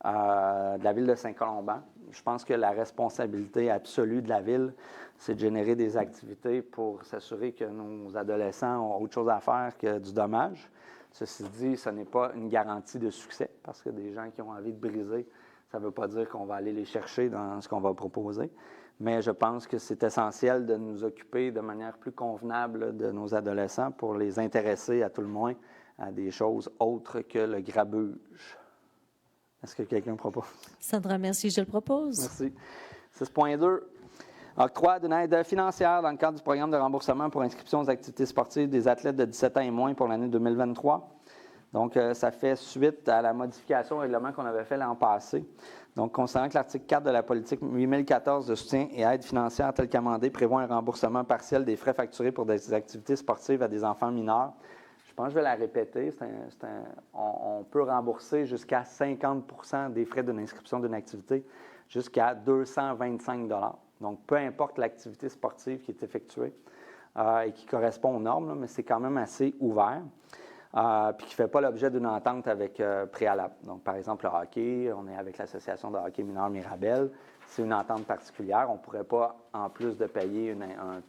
de la ville de Saint-Colomban. Je pense que la responsabilité absolue de la ville, c'est de générer des activités pour s'assurer que nos adolescents ont autre chose à faire que du dommage. Ceci dit, ce n'est pas une garantie de succès, parce que des gens qui ont envie de briser, ça ne veut pas dire qu'on va aller les chercher dans ce qu'on va proposer. Mais je pense que c'est essentiel de nous occuper de manière plus convenable de nos adolescents pour les intéresser, à tout le moins, à des choses autres que le grabuge. Est-ce que quelqu'un propose? Sandra, merci, je le propose. Merci. 6.2. Octroi d'une aide financière dans le cadre du programme de remboursement pour inscription aux activités sportives des athlètes de 17 ans et moins pour l'année 2023. Donc, ça fait suite à la modification au règlement qu'on avait fait l'an passé. Donc, considérant que l'article 4 de la politique 8014 de soutien et aide financière tel qu'amendé prévoit un remboursement partiel des frais facturés pour des activités sportives à des enfants mineurs, je pense que je vais la répéter. On peut rembourser jusqu'à 50 des frais d'une inscription d'une activité jusqu'à 225 $. Donc, peu importe l'activité sportive qui est effectuée et qui correspond aux normes, là, mais c'est quand même assez ouvert. Puis qui ne fait pas l'objet d'une entente avec préalable. Donc, par exemple, le hockey, on est avec l'Association de hockey mineur Mirabel. C'est une entente particulière. On ne pourrait pas, en plus de payer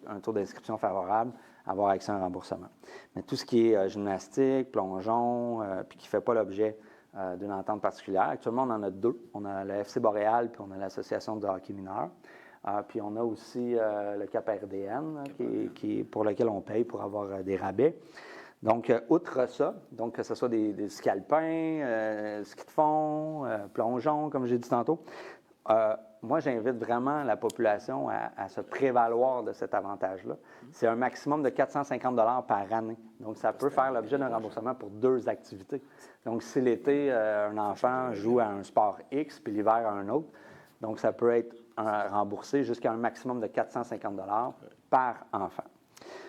un taux d'inscription favorable, avoir accès à un remboursement. Mais tout ce qui est gymnastique, plongeon, puis qui ne fait pas l'objet d'une entente particulière. Actuellement, on en a deux. On a le FC Boréal, puis on a l'Association de hockey mineur. Puis on a aussi le Cap RDN, pour lequel on paye pour avoir des rabais. Donc, outre ça, donc que ce soit des ski alpins, ski de fond, plongeon, comme j'ai dit tantôt, moi, j'invite vraiment la population à se prévaloir de cet avantage-là. C'est un maximum de 450 $ par année. Donc, ça peut faire l'objet d'un remboursement pour 2 activités. Donc, si l'été, un enfant joue à un sport X, puis l'hiver à un autre, donc ça peut être remboursé jusqu'à un maximum de 450 $ par enfant.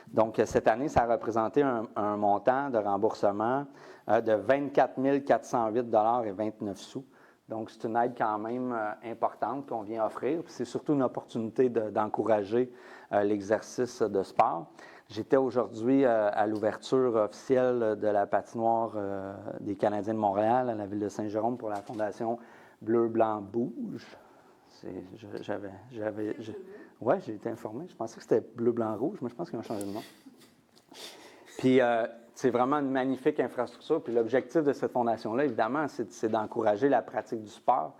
Donc, cette année, ça a représenté un montant de remboursement de 24 408,29 $. Donc, c'est une aide quand même importante qu'on vient offrir. Puis c'est surtout une opportunité d'encourager l'exercice de sport. J'étais aujourd'hui à l'ouverture officielle de la patinoire des Canadiens de Montréal à la ville de Saint-Jérôme pour la Fondation Bleu, Blanc, Bouge. Oui, j'ai été informé. Je pensais que c'était Bleu, Blanc, Rouge, mais je pense qu'ils ont changé de nom. Puis, c'est vraiment une magnifique infrastructure. Puis, l'objectif de cette fondation-là, évidemment, c'est d'encourager la pratique du sport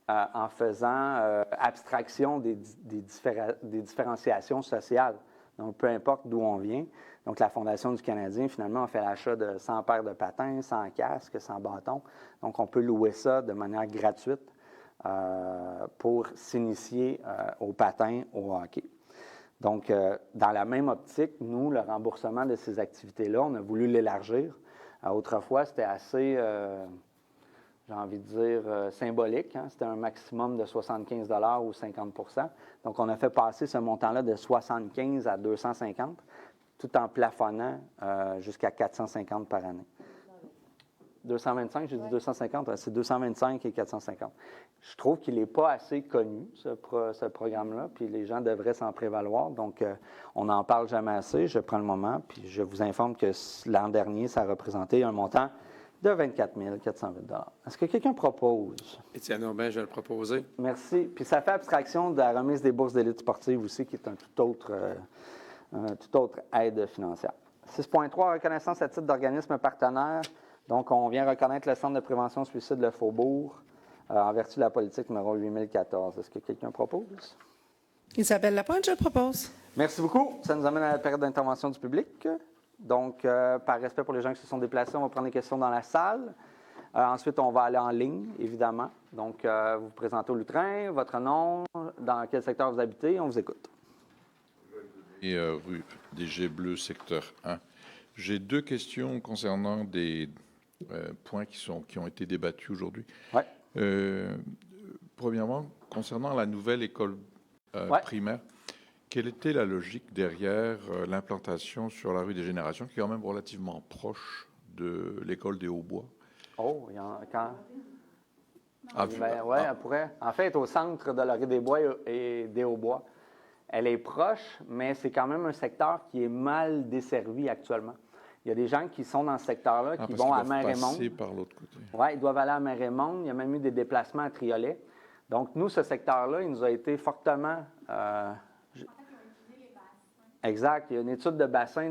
en faisant abstraction des différenciations sociales. Donc, peu importe d'où on vient. Donc, la Fondation du Canadien, finalement, a fait l'achat de 100 paires de patins, 100 casques, 100 bâtons. Donc, on peut louer ça de manière gratuite pour s'initier au patin, au hockey. Donc, dans la même optique, nous, le remboursement de ces activités-là, on a voulu l'élargir. Autrefois, c'était assez, j'ai envie de dire, symbolique. Hein? C'était un maximum de 75 $ ou 50 %. Donc, on a fait passer ce montant-là de 75 à 250, tout en plafonnant jusqu'à 450 par année. 225, j'ai dit 250, c'est 225 et 450. Je trouve qu'il n'est pas assez connu, ce programme-là, puis les gens devraient s'en prévaloir. Donc, on n'en parle jamais assez. Je prends le moment, puis je vous informe que l'an dernier, ça a représenté un montant de 24 420 $. Est-ce que quelqu'un propose? Étienne Aubin, je vais le proposer. Merci. Puis ça fait abstraction de la remise des bourses d'élite sportive aussi, qui est un toute autre aide financière. 6.3, reconnaissance à titre d'organisme partenaire. Donc, on vient reconnaître le Centre de prévention suicide Le Faubourg en vertu de la politique numéro 8014. Est-ce que quelqu'un propose? Isabelle Lapointe, je propose. Merci beaucoup. Ça nous amène à la période d'intervention du public. Donc, par respect pour les gens qui se sont déplacés, on va prendre des questions dans la salle. Ensuite, on va aller en ligne, évidemment. Donc, vous vous présentez au lutrin, votre nom, dans quel secteur vous habitez, on vous écoute. Et rue DG Bleu, secteur 1. J'ai 2 questions concernant des points qui ont été débattus aujourd'hui. Ouais. Premièrement, concernant la nouvelle école primaire, quelle était la logique derrière l'implantation sur la rue des Générations, qui est quand même relativement proche de l'école des Hauts-Bois? Oh, il y en a quand? Oui, elle pourrait. En fait, elle est au centre de la rue des Bois et des Hauts-Bois. Elle est proche, mais c'est quand même un secteur qui est mal desservi actuellement. Il y a des gens qui sont dans ce secteur-là, qui vont à Mère-et-Monde. Par l'autre côté. Oui, ils doivent aller à Mère-et-Monde. Il y a même eu des déplacements à Triolet. Donc, nous, ce secteur-là, il nous a été fortement... Exact. Il y a une étude de bassin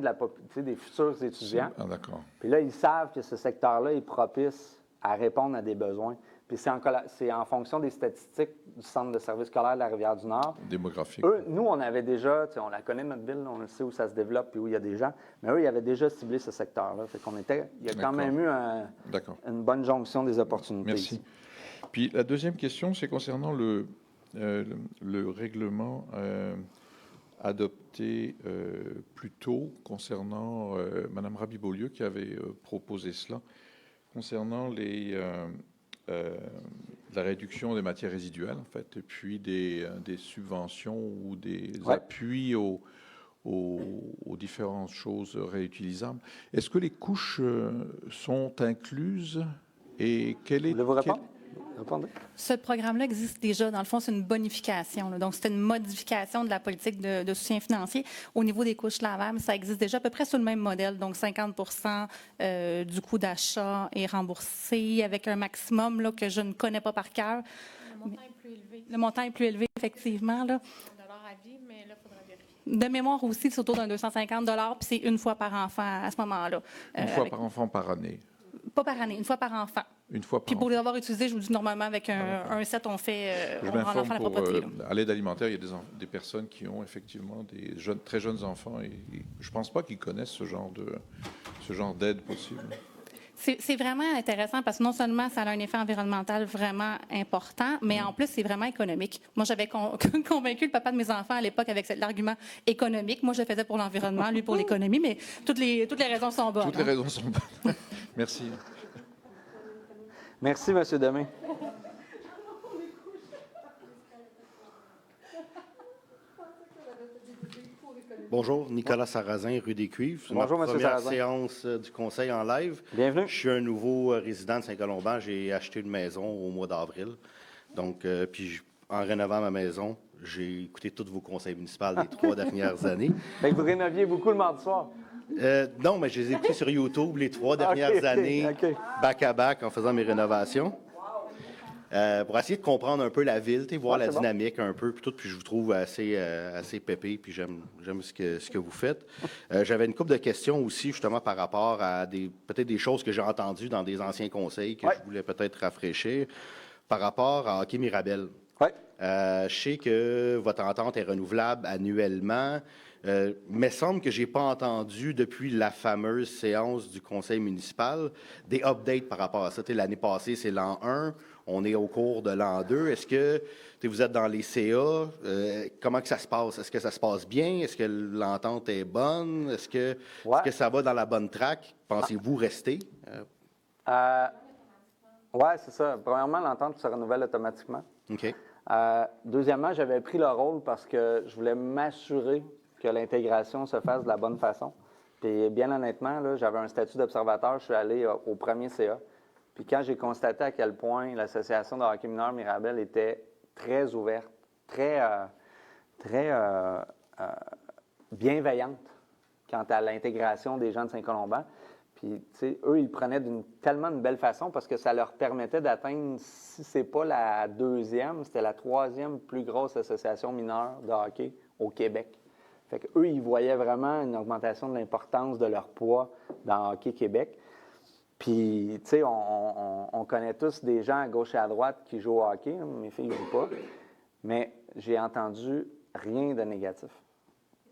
des futurs étudiants. Ah, d'accord. Puis là, ils savent que ce secteur-là est propice à répondre à des besoins. Puis c'est en fonction des statistiques du Centre de services scolaires de la Rivière-du-Nord. Démographique. Nous, on avait déjà, on la connaît, notre ville, on sait où ça se développe et où il y a des gens. Mais eux, ils avaient déjà ciblé ce secteur-là. Il y a quand même eu une bonne jonction des opportunités. Merci. Ici. Puis la deuxième question, c'est concernant le règlement adopté plus tôt concernant Mme Raby-Beaulieu qui avait proposé cela, concernant la réduction des matières résiduelles, en fait, et puis des subventions ou des appuis aux différentes choses réutilisables. Est-ce que les couches sont incluses et quelle est... Voulez-vous répondre? Répondez. Ce programme-là existe déjà. Dans le fond, c'est une bonification. Là. Donc, c'est une modification de la politique de soutien financier. Au niveau des couches lavables, ça existe déjà à peu près sur le même modèle. Donc, 50 du coût d'achat est remboursé avec un maximum là, que je ne connais pas par cœur. Le montant est plus élevé. Le montant est plus élevé, effectivement. Là. $1 à vie, mais là, il faudra vérifier. De mémoire aussi, c'est autour d'un 250 $, puis c'est une fois par enfant à ce moment-là. Une fois par enfant par année? Pas par année, une fois par enfant. Une fois par Puis pour les avoir utilisés, je vous dis normalement avec un set, on fait je on rend l'enfant à la propreté. À l'aide alimentaire, il y a des personnes qui ont effectivement des très jeunes enfants et je ne pense pas qu'ils connaissent ce genre d'aide possible. C'est vraiment intéressant parce que non seulement ça a un effet environnemental vraiment important, mais en plus, c'est vraiment économique. Moi, j'avais convaincu le papa de mes enfants à l'époque avec l'argument économique. Moi, je le faisais pour l'environnement, lui pour l'économie, mais toutes les raisons sont bonnes. Toutes les raisons sont bonnes. Merci. Merci, M. Demé. Bonjour, Nicolas Sarrazin, rue des Cuivres. C'est Bonjour, ma M. première Sarrazin. séance du conseil en live. Bienvenue. Je suis un nouveau résident de Saint-Colomban. J'ai acheté une maison au mois d'avril. Donc, en rénovant ma maison, j'ai écouté tous vos conseils municipaux des 3 dernières années. Fait que vous rénoviez beaucoup le mardi soir. Non, mais je les ai écoutés sur YouTube les 3 dernières années, back-à-back, en faisant mes rénovations. Pour essayer de comprendre un peu la ville, voir la dynamique un peu, puis je vous trouve assez pépé, puis j'aime ce que vous faites. J'avais une couple de questions aussi, justement, par rapport à peut-être des choses que j'ai entendues dans des anciens conseils que je voulais peut-être rafraîchir, par rapport à Hockey Mirabel. Je sais que votre entente est renouvelable annuellement, mais il semble que je n'ai pas entendu depuis la fameuse séance du conseil municipal des updates par rapport à ça. L'année passée, c'est l'an 1. On est au cours de l'an 2. Est-ce que vous êtes dans les CA? Comment que ça se passe? Est-ce que ça se passe bien? Est-ce que l'entente est bonne? Est-ce que ça va dans la bonne track? Pensez-vous rester? Oui, c'est ça. Premièrement, l'entente se renouvelle automatiquement. OK. Deuxièmement, j'avais pris le rôle parce que je voulais m'assurer que l'intégration se fasse de la bonne façon. Puis bien honnêtement, là, j'avais un statut d'observateur. Je suis allé au premier CA. Puis quand j'ai constaté à quel point l'Association de hockey mineur Mirabel était très ouverte, très bienveillante quant à l'intégration des gens de Saint-Colomban. Puis, tu sais, eux, ils le prenaient tellement une belle façon parce que ça leur permettait d'atteindre, si c'est pas la deuxième, c'était la troisième plus grosse association mineure de hockey au Québec. Fait qu'eux, ils voyaient vraiment une augmentation de l'importance de leur poids dans Hockey Québec. Puis, tu sais, on connaît tous des gens à gauche et à droite qui jouent au hockey. Hein, mes filles ne jouent pas. Mais j'ai entendu rien de négatif.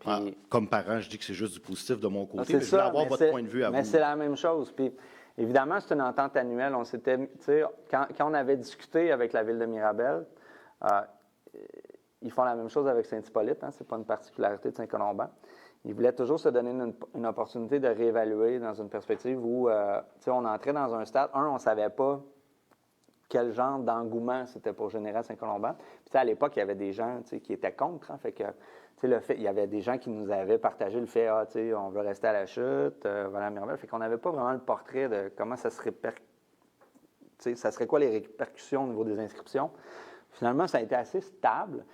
Puis, comme parent, je dis que c'est juste du positif de mon côté, c'est mais je voulais avoir votre point de vue à vous. Mais c'est la même chose. Puis, évidemment, c'est une entente annuelle. On s'était, tu sais, quand on avait discuté avec la Ville de Mirabel, ils font la même chose avec Saint-Hippolyte. Hein, ce n'est pas une particularité de Saint-Colomban. Ils voulaient toujours se donner une opportunité de réévaluer dans une perspective où, tu sais, on entrait dans un stade. On ne savait pas quel genre d'engouement c'était pour générer à Saint-Colomban. Puis, à l'époque, il y avait des gens, tu sais, qui étaient contre. Hein, fait que, il y avait des gens qui nous avaient partagé le fait, on veut rester à la chute, voilà, Mirabel. Fait qu'on n'avait pas vraiment le portrait de comment ça se ça serait quoi les répercussions au niveau des inscriptions. Finalement, ça a été assez stable.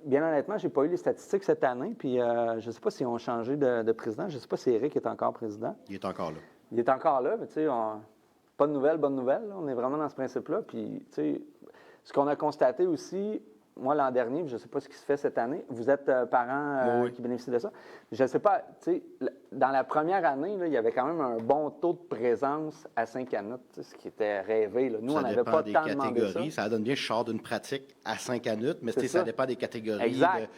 Bien honnêtement, je n'ai pas eu les statistiques cette année, puis je ne sais pas s'ils ont changé de président. Je ne sais pas si Éric est encore président. Il est encore là. Il est encore là, mais tu sais, pas de nouvelles, bonne nouvelle. Là. On est vraiment dans ce principe-là. Puis, tu sais, ce qu'on a constaté aussi, moi, l'an dernier, je ne sais pas ce qui se fait cette année. Vous êtes parents qui bénéficient de ça. Je ne sais pas, tu sais, dans la première année, là, il y avait quand même un bon taux de présence à Saint-Canute, ce qui était rêvé. Là. Nous, on n'avait pas tant demandé ça. Ça donne bien, je sors d'une pratique à Saint-Canute, mais ça dépend des catégories. Exact.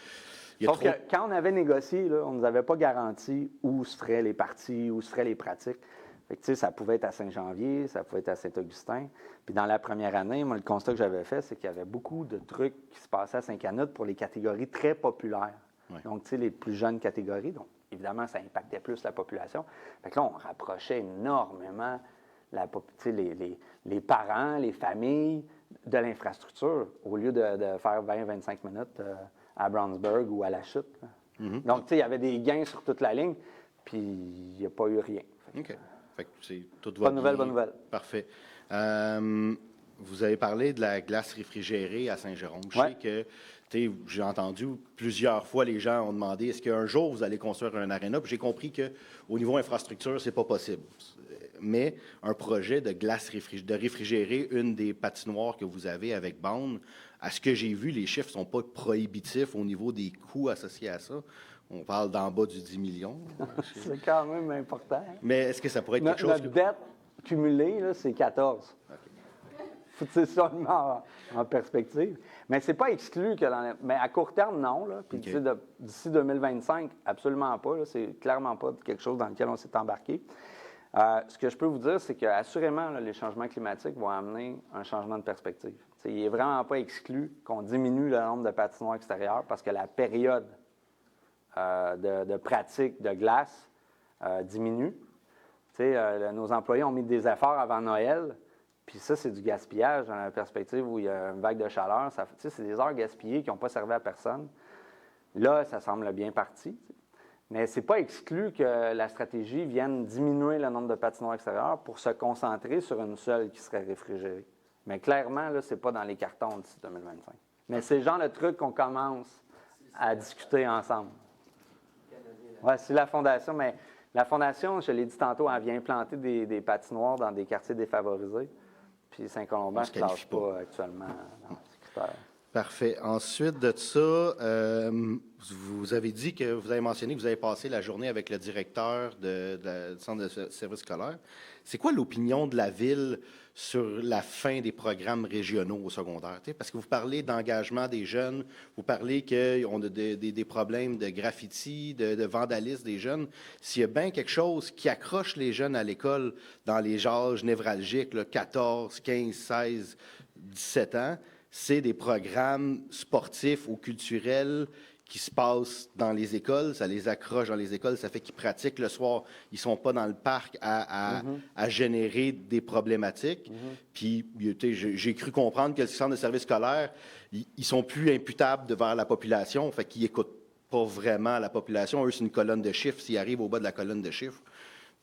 Sauf que quand on avait négocié, là, on ne nous avait pas garanti où se feraient les parties, où se feraient les pratiques. Fait que, tu sais, ça pouvait être à Saint-Janvier, ça pouvait être à Saint-Augustin. Puis dans la première année, moi, le constat que j'avais fait, c'est qu'il y avait beaucoup de trucs qui se passaient à Saint-Canute pour les catégories très populaires. Ouais. Donc, tu sais, les plus jeunes catégories. Donc, évidemment, ça impactait plus la population. Fait que là, on rapprochait énormément les parents, les familles de l'infrastructure au lieu de faire 20-25 minutes à Brownsburg ou à la Chute. Mm-hmm. Donc, tu sais, il y avait des gains sur toute la ligne, puis il n'y a pas eu rien. OK. Fait que c'est tout bonne nouvelle, bonne nouvelle. Parfait. Vous avez parlé de la glace réfrigérée à Saint-Jérôme. Je sais que, j'ai entendu plusieurs fois, les gens ont demandé est-ce qu'un jour vous allez construire un aréna? Puis j'ai compris qu'au niveau infrastructure, c'est pas possible. Mais un projet de glace de réfrigérer une des patinoires que vous avez avec Bound, à ce que j'ai vu, les chiffres ne sont pas prohibitifs au niveau des coûts associés à ça. On parle d'en bas du 10 millions. C'est quand même important. Mais est-ce que ça pourrait être quelque chose... Notre dette cumulée, là, c'est 14. Okay. C'est seulement en perspective. Mais c'est pas exclu que mais à court terme, non. Là. Puis d'ici 2025, absolument pas. Là. C'est clairement pas quelque chose dans lequel on s'est embarqué. Ce que je peux vous dire, c'est qu'assurément, les changements climatiques vont amener un changement de perspective. T'sais, il n'est vraiment pas exclu qu'on diminue le nombre de patinoires extérieures parce que la période de pratique de glace diminue. Nos employés ont mis des efforts avant Noël, puis ça, c'est du gaspillage dans la perspective où il y a une vague de chaleur. C'est des heures gaspillées qui n'ont pas servi à personne. Là, ça semble bien parti. Mais ce n'est pas exclu que la stratégie vienne diminuer le nombre de patinoires extérieurs pour se concentrer sur une seule qui serait réfrigérée. Mais clairement, là, ce n'est pas dans les cartons d'ici 2025. Mais c'est le genre de truc qu'on commence à discuter ensemble. Oui, c'est la Fondation, mais la Fondation, je l'ai dit tantôt, elle vient implanter des patinoires dans des quartiers défavorisés. Puis Saint-Colomban ne se classe pas actuellement dans ce critère. Parfait. Ensuite de ça, vous avez dit que vous avez mentionné que vous avez passé la journée avec le directeur du centre de services scolaires. C'est quoi l'opinion de la Ville sur la fin des programmes régionaux au secondaire? Parce que vous parlez d'engagement des jeunes, vous parlez qu'on a des problèmes de graffiti, de vandalisme des jeunes. S'il y a bien quelque chose qui accroche les jeunes à l'école dans les âges névralgiques, là, 14, 15, 16, 17 ans, c'est des programmes sportifs ou culturels qui se passent dans les écoles, ça les accroche dans les écoles, ça fait qu'ils pratiquent le soir, ils ne sont pas dans le parc à générer des problématiques. Puis, j'ai cru comprendre que le centre de services scolaires, ils ne sont plus imputables devant la population, fait qu'ils n'écoutent pas vraiment la population. Eux, c'est une colonne de chiffres, s'ils arrivent au bas de la colonne de chiffres,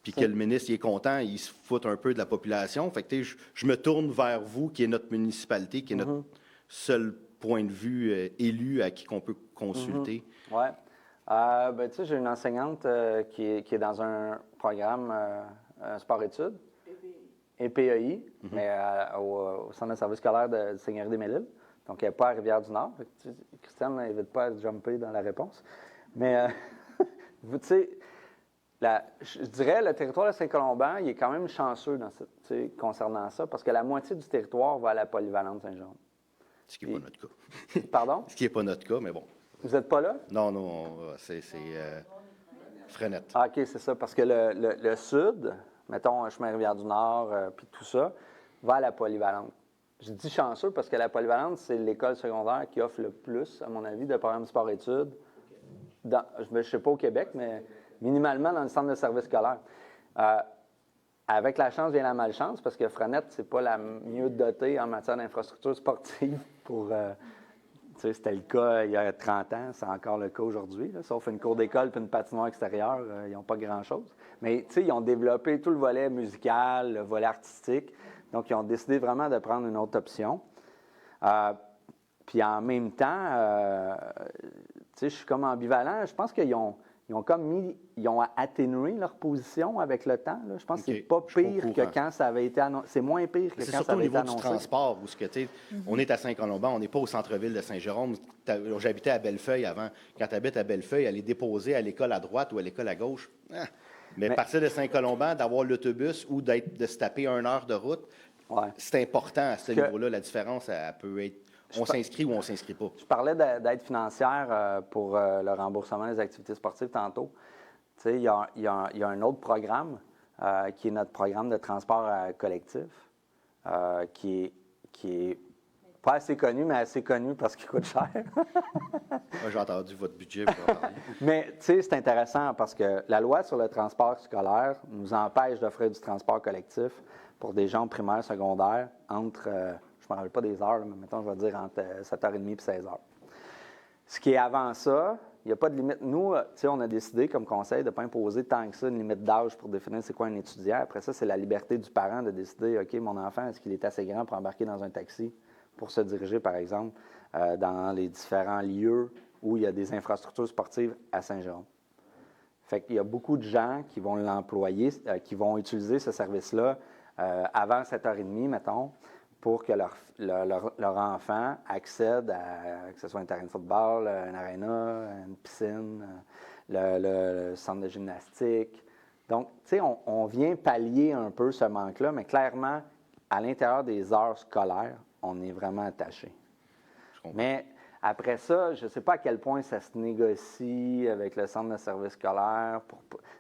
puis que le ministre il est content, il se fout un peu de la population. Fait que je me tourne vers vous, qui est notre municipalité, qui est notre seul point de vue élu à qui qu'on peut consulter. Oui. Ben, tu sais, j'ai une enseignante qui est dans un programme sport-études, EPEI, mais au Centre de service scolaire de Seigneurie des Mille-Îles. Donc, elle n'est pas à Rivière-du-Nord. Christiane n'évite pas à jumper dans la réponse. Mais, tu sais, je dirais le territoire de Saint-Colomban, il est quand même chanceux concernant ça, parce que la moitié du territoire va à la polyvalente Saint-Jean. Ce qui n'est pas notre cas. Pardon? Ce qui n'est pas notre cas, mais bon. Vous n'êtes pas là? Non, c'est Frenette. Ah, OK, c'est ça. Parce que le sud, mettons, chemin Rivière-du-Nord, puis tout ça, va à la polyvalente. Je dis chanceux parce que la polyvalente, c'est l'école secondaire qui offre le plus, à mon avis, de programmes sport-études. Je ne sais pas au Québec, mais minimalement dans le centre de service scolaire. Avec la chance vient la malchance, parce que Frenette, c'est pas la mieux dotée en matière d'infrastructure sportive pour... c'était le cas il y a 30 ans, c'est encore le cas aujourd'hui. Sauf une cour d'école puis une patinoire extérieure, ils n'ont pas grand-chose. Mais ils ont développé tout le volet musical, le volet artistique. Donc, ils ont décidé vraiment de prendre une autre option. Puis en même temps, je suis comme ambivalent. Je pense qu'ils ont atténué leur position avec le temps. Là. Je pense que c'est pas pire que quand ça avait été annoncé. C'est moins pire que quand ça avait été annoncé. C'est surtout au niveau du transport, où on est à Saint-Colomban, on n'est pas au centre-ville de Saint-Jérôme. J'habitais à Bellefeuille avant. Quand tu habites à Bellefeuille, aller déposer à l'école à droite ou à l'école à gauche. Mais partir de Saint-Colomban, d'avoir l'autobus ou de se taper 1 heure de route, c'est important à ce niveau-là. La différence, elle peut être... On s'inscrit ou on ne s'inscrit pas. Je parlais d'aide financière pour le remboursement des activités sportives tantôt. Tu sais, il y a un autre programme qui est notre programme de transport collectif, qui est pas assez connu, mais assez connu parce qu'il coûte cher. J'ai entendu votre budget. Mais tu sais, c'est intéressant parce que la loi sur le transport scolaire nous empêche d'offrir du transport collectif pour des gens primaires, secondaires, entre... je ne me rappelle pas des heures, mais mettons, je vais dire entre 7h30 et 16h. Ce qui est avant ça, il n'y a pas de limite. Nous, on a décidé comme conseil de ne pas imposer tant que ça une limite d'âge pour définir c'est quoi un étudiant. Après ça, c'est la liberté du parent de décider, OK, mon enfant, est-ce qu'il est assez grand pour embarquer dans un taxi pour se diriger, par exemple, dans les différents lieux où il y a des infrastructures sportives à Saint-Jérôme. Fait qu'il y a beaucoup de gens qui vont l'employer, qui vont utiliser ce service-là avant 7h30, mettons, pour que leur enfant accède à, que ce soit un terrain de football, un aréna, une piscine, le centre de gymnastique. Donc, tu sais, on vient pallier un peu ce manque-là, mais clairement, à l'intérieur des heures scolaires, on est vraiment attaché. Mais après ça, je ne sais pas à quel point ça se négocie avec le centre de service scolaire.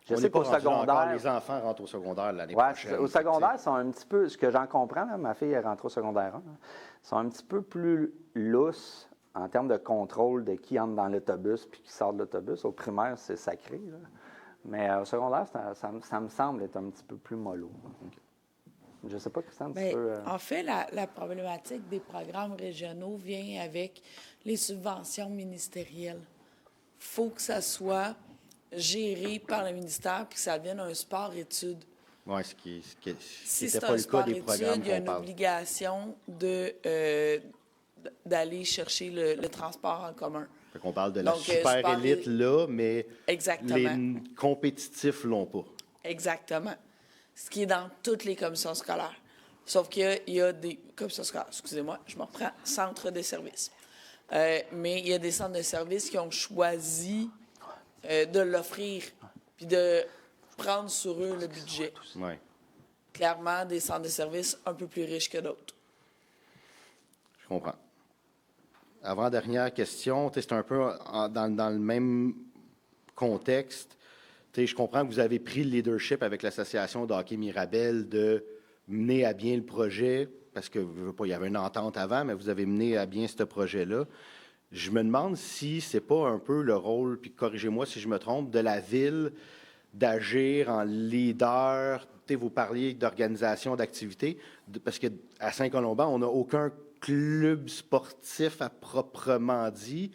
Je sais qu'au secondaire... Les enfants rentrent au secondaire l'année prochaine. Au secondaire, ils sont un petit peu... Ce que j'en comprends, là, ma fille est rentrée au secondaire 1, sont un petit peu plus lousses en termes de contrôle de qui entre dans l'autobus puis qui sort de l'autobus. Au primaire, c'est sacré. Là. Mais au secondaire, ça me semble être un petit peu plus mollo. Je ne sais pas, Christiane, tu peux... En fait, la problématique des programmes régionaux vient avec les subventions ministérielles. Il faut que ça soit géré par le ministère puis que ça devienne un sport-études. Oui, si c'est un sport-études, il y a une obligation d'aller chercher le transport en commun. On parle de la super élite là, mais les compétitifs l'ont pas. Exactement. Ce qui est dans toutes les commissions scolaires. Sauf qu'il y a des commissions scolaires, excusez-moi, je me reprends, centres de services. Mais il y a des centres de services qui ont choisi de l'offrir puis de prendre sur eux le budget. Ouais. Clairement, des centres de services un peu plus riches que d'autres. Je comprends. Avant-dernière question, c'est un peu dans le même contexte. Je comprends que vous avez pris le leadership avec l'Association de hockey Mirabel de mener à bien le projet, parce que il y avait une entente avant, mais vous avez mené à bien ce projet-là. Je me demande si c'est pas un peu le rôle, puis corrigez-moi si je me trompe, de la Ville d'agir en leader. Vous parliez d'organisation d'activités, parce qu'à Saint-Colomban, on n'a aucun club sportif à proprement dit.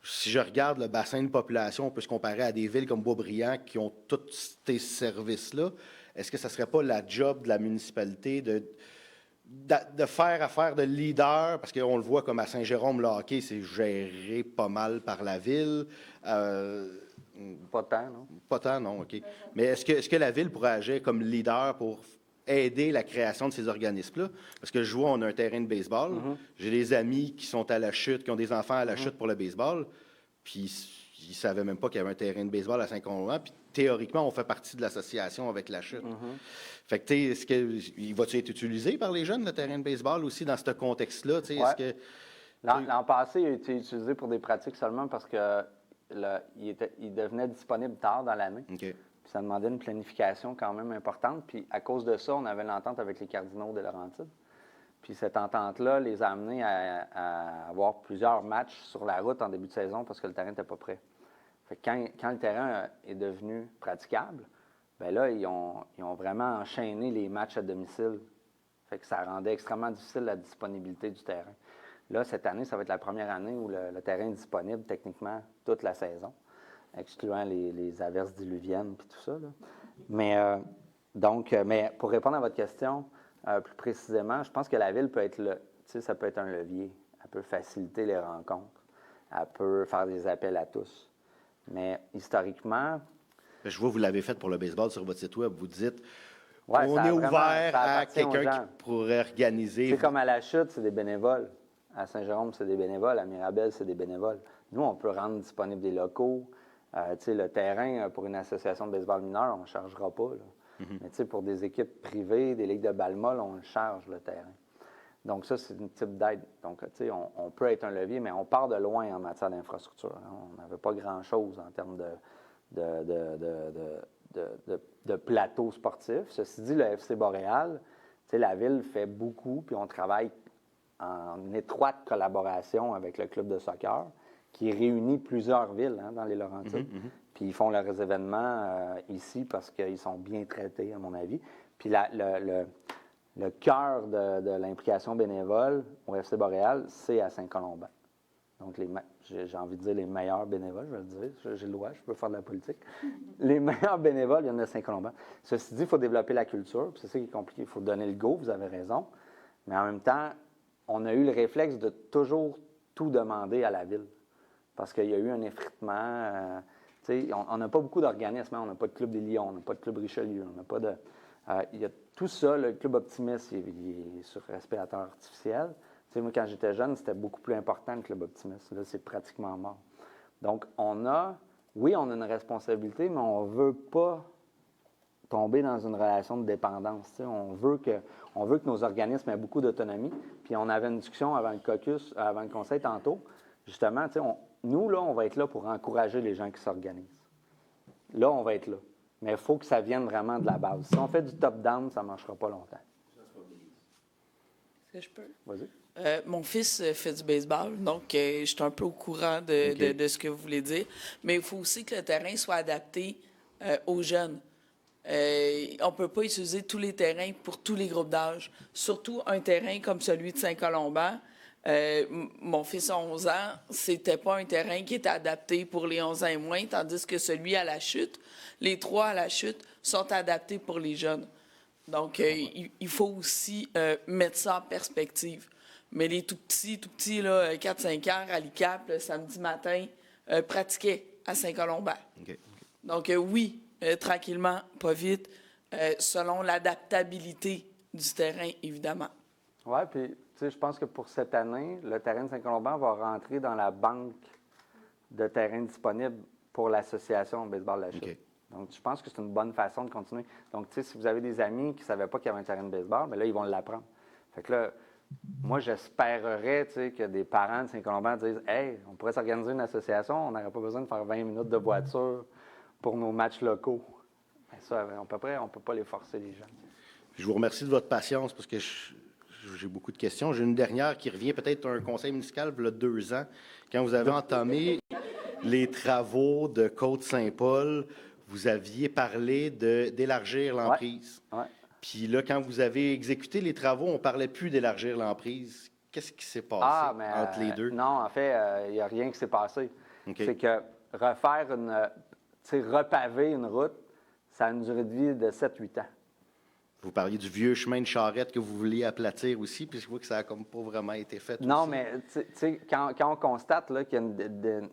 si je regarde le bassin de population, on peut se comparer à des villes comme Boisbriand qui ont tous ces services-là. Est-ce que ça ne serait pas la job de la municipalité de faire affaire de leader? Parce qu'on le voit comme à Saint-Jérôme, le hockey, c'est géré pas mal par la ville. Pas tant, non? Pas tant, non, OK. Mais est-ce que la ville pourrait agir comme leader pour aider la création de ces organismes-là? Parce que je vois, on a un terrain de baseball. J'ai des amis qui sont à la chute, qui ont des enfants à la chute pour le baseball, puis ils ne savaient même pas qu'il y avait un terrain de baseball à Saint-Colomban. Puis théoriquement, on fait partie de l'association avec la chute. Fait que, est-ce qu'il va-tu être utilisé par les jeunes, le terrain de baseball aussi, dans ce contexte-là? Est-ce que... L'an passé, il a été utilisé pour des pratiques seulement parce que il devenait disponible tard dans l'année. OK. Puis ça demandait une planification quand même importante. Puis à cause de ça, on avait l'entente avec les Cardinaux de Laurentides. Puis cette entente-là les a amenés à avoir plusieurs matchs sur la route en début de saison parce que le terrain n'était pas prêt. Fait que quand le terrain est devenu praticable, bien là, ils ont vraiment enchaîné les matchs à domicile. Fait que ça rendait extrêmement difficile la disponibilité du terrain. Là, cette année, ça va être la première année où le terrain est disponible techniquement toute la saison, excluant les averses diluviennes et tout ça. Là. Mais pour répondre à votre question plus précisément, je pense que la ville peut être ça peut être un levier. Elle peut faciliter les rencontres. Elle peut faire des appels à tous. Mais historiquement... Je vois, vous l'avez fait pour le baseball sur votre site web. Vous dites, ouais, on est ouvert à quelqu'un qui pourrait organiser. C'est comme à la chute, c'est des bénévoles. À Saint-Jérôme, c'est des bénévoles. À Mirabel, c'est des bénévoles. Nous, on peut rendre disponibles des locaux. Le terrain, pour une association de baseball mineur, on ne chargera pas. Là. Mais pour des équipes privées, des ligues de balle molle, on le charge, le terrain. Donc ça, c'est un type d'aide. Donc, on peut être un levier, mais on part de loin en matière d'infrastructure. Hein. On n'avait pas grand-chose en termes de plateau sportif. Ceci dit, le FC Boréal, la ville fait beaucoup, puis on travaille en étroite collaboration avec le club de soccer qui réunit plusieurs villes dans les Laurentides. Puis ils font leurs événements ici parce qu'ils sont bien traités, à mon avis. Puis le cœur de l'implication bénévole au FC Boréal, c'est à Saint-Colomban. Donc, j'ai envie de dire les meilleurs bénévoles, je vais le dire. J'ai le droit, je peux faire de la politique. Les meilleurs bénévoles viennent de Saint-Colomban. Ceci dit, il faut développer la culture, puis c'est ça qui est compliqué. Il faut donner le go, vous avez raison. Mais en même temps, on a eu le réflexe de toujours tout demander à la ville. Parce qu'il y a eu un effritement. On n'a pas beaucoup d'organismes. On n'a pas de Club des Lions, on n'a pas de Club Richelieu, on n'a pas de... il y a tout ça, le Club Optimiste, il est sur respirateur artificiel. Moi, quand j'étais jeune, c'était beaucoup plus important, le Club Optimiste. Là, c'est pratiquement mort. Donc, on a une responsabilité, mais on ne veut pas tomber dans une relation de dépendance. On veut que nos organismes aient beaucoup d'autonomie. Puis on avait une discussion avant le caucus, avant le conseil tantôt. Justement, nous, là, on va être là pour encourager les gens qui s'organisent. Là, on va être là. Mais il faut que ça vienne vraiment de la base. Si on fait du top-down, ça ne marchera pas longtemps. Est-ce que je peux? Vas-y. Mon fils fait du baseball, donc je suis un peu au courant de ce que vous voulez dire. Mais il faut aussi que le terrain soit adapté aux jeunes. On ne peut pas utiliser tous les terrains pour tous les groupes d'âge. Surtout un terrain comme celui de Saint-Colomban. Mon fils a 11 ans, c'était pas un terrain qui était adapté pour les 11 ans et moins, tandis que celui à la chute, les 3 à la chute, sont adaptés pour les jeunes. Donc, il faut aussi mettre ça en perspective. Mais les tout petits, 4-5 ans, à l'ICAP, le samedi matin, pratiquaient à Saint-Colomban. Okay. Donc, oui, tranquillement, pas vite, selon l'adaptabilité du terrain, évidemment. Oui, puis, je pense que pour cette année, le terrain de Saint-Colomban va rentrer dans la banque de terrains disponibles pour l'association baseball La Chute. Okay. Donc, je pense que c'est une bonne façon de continuer. Donc, si vous avez des amis qui ne savaient pas qu'il y avait un terrain de baseball, bien là, ils vont l'apprendre. Fait que là, moi, j'espérerais que des parents de Saint-Colomban disent « Hey, on pourrait s'organiser une association, on n'aurait pas besoin de faire 20 minutes de voiture pour nos matchs locaux. » Ça, à peu près, on ne peut pas les forcer, les gens. Je vous remercie de votre patience parce que j'ai beaucoup de questions. J'ai une dernière qui revient peut-être à un conseil municipal il y a 2 ans. Quand vous avez entamé les travaux de Côte-Saint-Paul, vous aviez parlé d'élargir l'emprise. Ouais. Puis là, quand vous avez exécuté les travaux, on ne parlait plus d'élargir l'emprise. Qu'est-ce qui s'est passé entre les deux? Non, en fait, il n'y a rien qui s'est passé. C'est que repaver une route, ça a une durée de vie de 7-8 ans. Vous parliez du vieux chemin de charrette que vous vouliez aplatir aussi, puis je vois que ça n'a comme pas vraiment été fait Non, aussi. mais quand on constate là, qu'il y a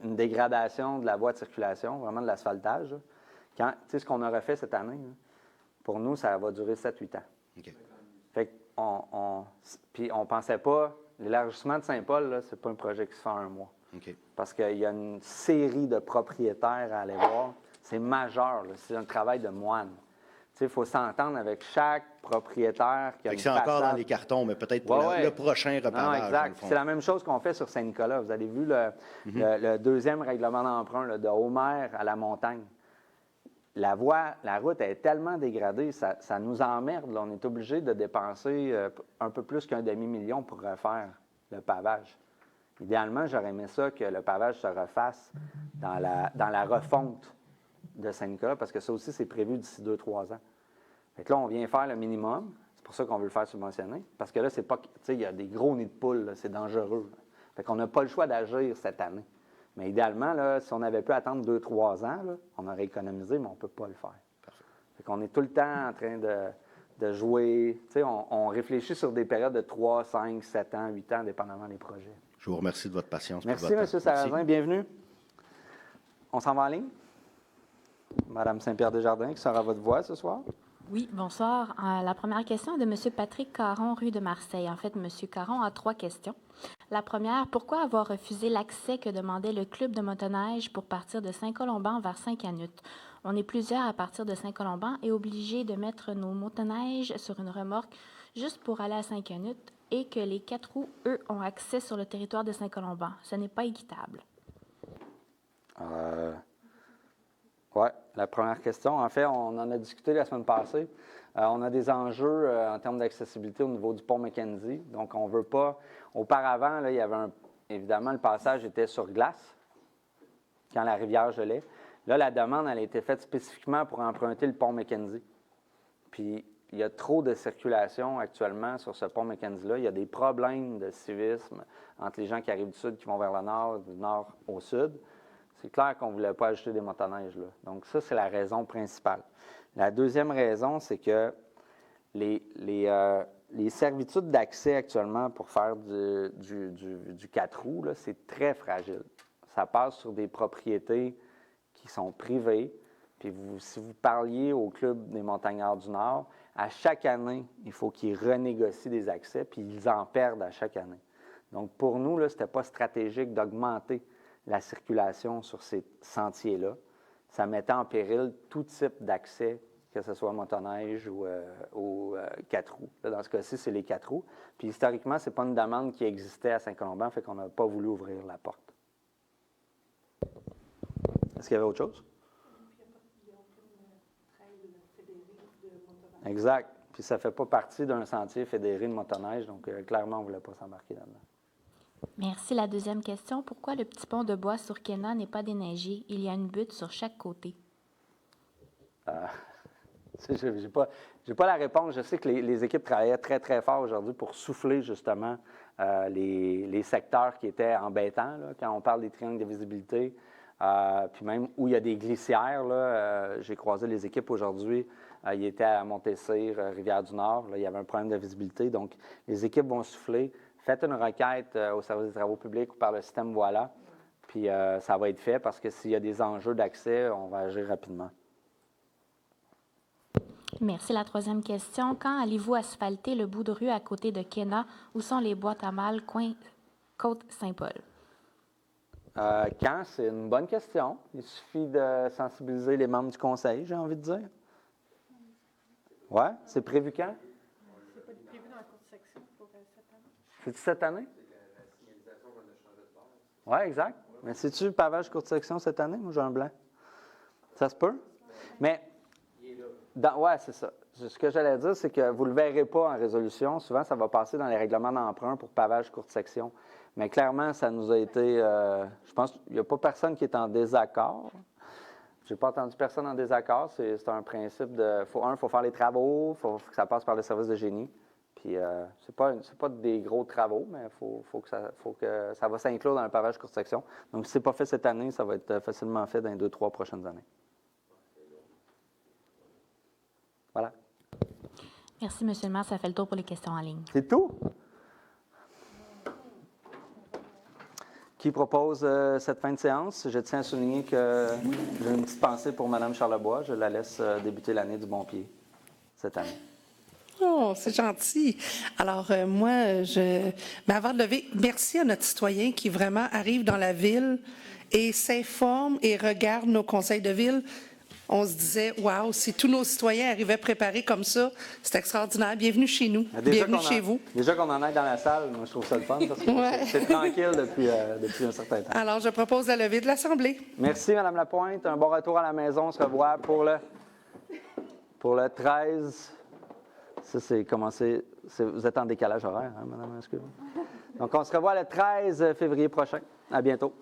une dégradation de la voie de circulation, vraiment de l'asphaltage, ce qu'on aurait fait cette année, là, pour nous, ça va durer 7-8 ans. OK. Fait puis on ne pensait pas, l'élargissement de Saint-Paul, ce n'est pas un projet qui se fait en un mois. OK. Parce qu'il y a une série de propriétaires à aller voir. C'est majeur, là. C'est un travail de moine. Il faut s'entendre avec chaque propriétaire qui a une c'est encore façade. dans les cartons, mais peut-être pour le prochain repavage. Non, exact. C'est la même chose qu'on fait sur Saint-Nicolas. Vous avez vu le deuxième règlement d'emprunt là, de Homer à la montagne. La route est tellement dégradée, ça nous emmerde. Là. On est obligé de dépenser un peu plus qu'un demi-million pour refaire le pavage. Idéalement, j'aurais aimé ça que le pavage se refasse dans la refonte de Saint-Nicolas, parce que ça aussi, c'est prévu d'ici 2-3 ans. Fait que là, on vient faire le minimum. C'est pour ça qu'on veut le faire subventionner. Parce que là, c'est pas, il y a des gros nids de poules, là, c'est dangereux. Là. Fait qu'on n'a pas le choix d'agir cette année. Mais idéalement, là, si on avait pu attendre 2-3 ans, là, on aurait économisé, mais on ne peut pas le faire. Parfait. Fait qu'on est tout le temps en train de jouer. On réfléchit sur des périodes de 3, 5, 7 ans, 8 ans, dépendamment des projets. Je vous remercie de votre patience. Merci, M. Sarrazin. Bienvenue. On s'en va en ligne? Madame Saint-Pierre-Desjardins, qui sera votre voix ce soir? Oui, bonsoir. La première question est de M. Patrick Caron, rue de Marseille. En fait, M. Caron a 3 questions. La première, pourquoi avoir refusé l'accès que demandait le club de motoneige pour partir de Saint-Colomban vers Saint-Canut? On est plusieurs à partir de Saint-Colomban et obligés de mettre nos motoneiges sur une remorque juste pour aller à Saint-Canut et que les 4 roues, eux, ont accès sur le territoire de Saint-Colomban. Ce n'est pas équitable. Oui, la première question. En fait, on en a discuté la semaine passée. On a des enjeux en termes d'accessibilité au niveau du pont Mackenzie. Donc, on ne veut pas... Auparavant, là, il y avait évidemment, le passage était sur glace quand la rivière gelait. Là, la demande, elle a été faite spécifiquement pour emprunter le pont Mackenzie. Puis, il y a trop de circulation actuellement sur ce pont Mackenzie-là. Il y a des problèmes de civisme entre les gens qui arrivent du sud qui vont vers le nord, du nord au sud. C'est clair qu'on ne voulait pas ajouter des motoneiges là. Donc, ça, c'est la raison principale. La deuxième raison, c'est que les servitudes d'accès actuellement pour faire du 4 roues, là, c'est très fragile. Ça passe sur des propriétés qui sont privées. Puis si vous parliez au Club des montagnards du Nord, à chaque année, il faut qu'ils renégocient des accès, puis ils en perdent à chaque année. Donc, pour nous, ce n'était pas stratégique d'augmenter la circulation sur ces sentiers-là. Ça mettait en péril tout type d'accès, que ce soit motoneige ou 4 roues. Là, dans ce cas-ci, c'est les 4 roues. Puis historiquement, ce n'est pas une demande qui existait à Saint-Colomban, fait qu'on n'a pas voulu ouvrir la porte. Est-ce qu'il y avait autre chose? Exact. Puis ça ne fait pas partie d'un sentier fédéré de motoneige, donc clairement, on ne voulait pas s'embarquer là-dedans. Merci. La deuxième question, pourquoi le petit pont de bois sur Kenna n'est pas déneigé? Il y a une butte sur chaque côté. Je n'ai pas la réponse. Je sais que les équipes travaillaient très, très fort aujourd'hui pour souffler justement les secteurs qui étaient embêtants, là, quand on parle des triangles de visibilité. Puis même où il y a des glissières, j'ai croisé les équipes aujourd'hui. Ils étaient à Montessir, Rivière-du-Nord. Là, il y avait un problème de visibilité. Donc, les équipes vont souffler. Faites une requête au service des travaux publics ou par le système Voilà. Puis ça va être fait parce que s'il y a des enjeux d'accès, on va agir rapidement. Merci. La troisième question. Quand allez-vous asphalter le bout de rue à côté de Kenna? Où sont les boîtes à mal, coin Côte-Saint-Paul? Quand? C'est une bonne question. Il suffit de sensibiliser les membres du conseil, j'ai envie de dire. Oui? C'est prévu quand? C'est pas prévu dans la courte section pour cette année. C'est-tu cette année? La signalisation va de changer de base. Oui, exact. Mais c'est-tu le pavage courte section cette année? Moi, j'ai un blanc. Ça se peut? Mais, oui, c'est ça. Ce que j'allais dire, c'est que vous ne le verrez pas en résolution. Souvent, ça va passer dans les règlements d'emprunt pour pavage courte section. Mais clairement, ça nous a été... je pense qu'il n'y a pas personne qui est en désaccord. Je n'ai pas entendu personne en désaccord. C'est un principe de... Il faut faire les travaux, il faut que ça passe par le service de génie. Puis, c'est pas des gros travaux, mais faut que ça va s'inclure dans le pavage courte section. Donc, si ce n'est pas fait cette année, ça va être facilement fait dans les 2-3 prochaines années. Voilà. Merci, M. le maire. Ça fait le tour pour les questions en ligne. C'est tout? Qui propose cette fin de séance? Je tiens à souligner que j'ai une petite pensée pour Mme Charlebois. Je la laisse débuter l'année du bon pied cette année. Oh, c'est gentil. Alors, mais avant de lever, merci à notre citoyen qui vraiment arrive dans la ville et s'informe et regarde nos conseils de ville. On se disait, waouh, si tous nos citoyens arrivaient préparés comme ça, c'est extraordinaire. Bienvenue chez nous. Bienvenue chez vous. Déjà qu'on en est dans la salle, moi, je trouve ça le fun parce que c'est tranquille depuis un certain temps. Alors, je propose la levée de l'Assemblée. Merci, Mme Lapointe. Un bon retour à la maison. On se revoit pour le 13. Ça, c'est commencé. Vous êtes en décalage horaire, hein, Mme Mascu? Donc, on se revoit le 13 février prochain. À bientôt.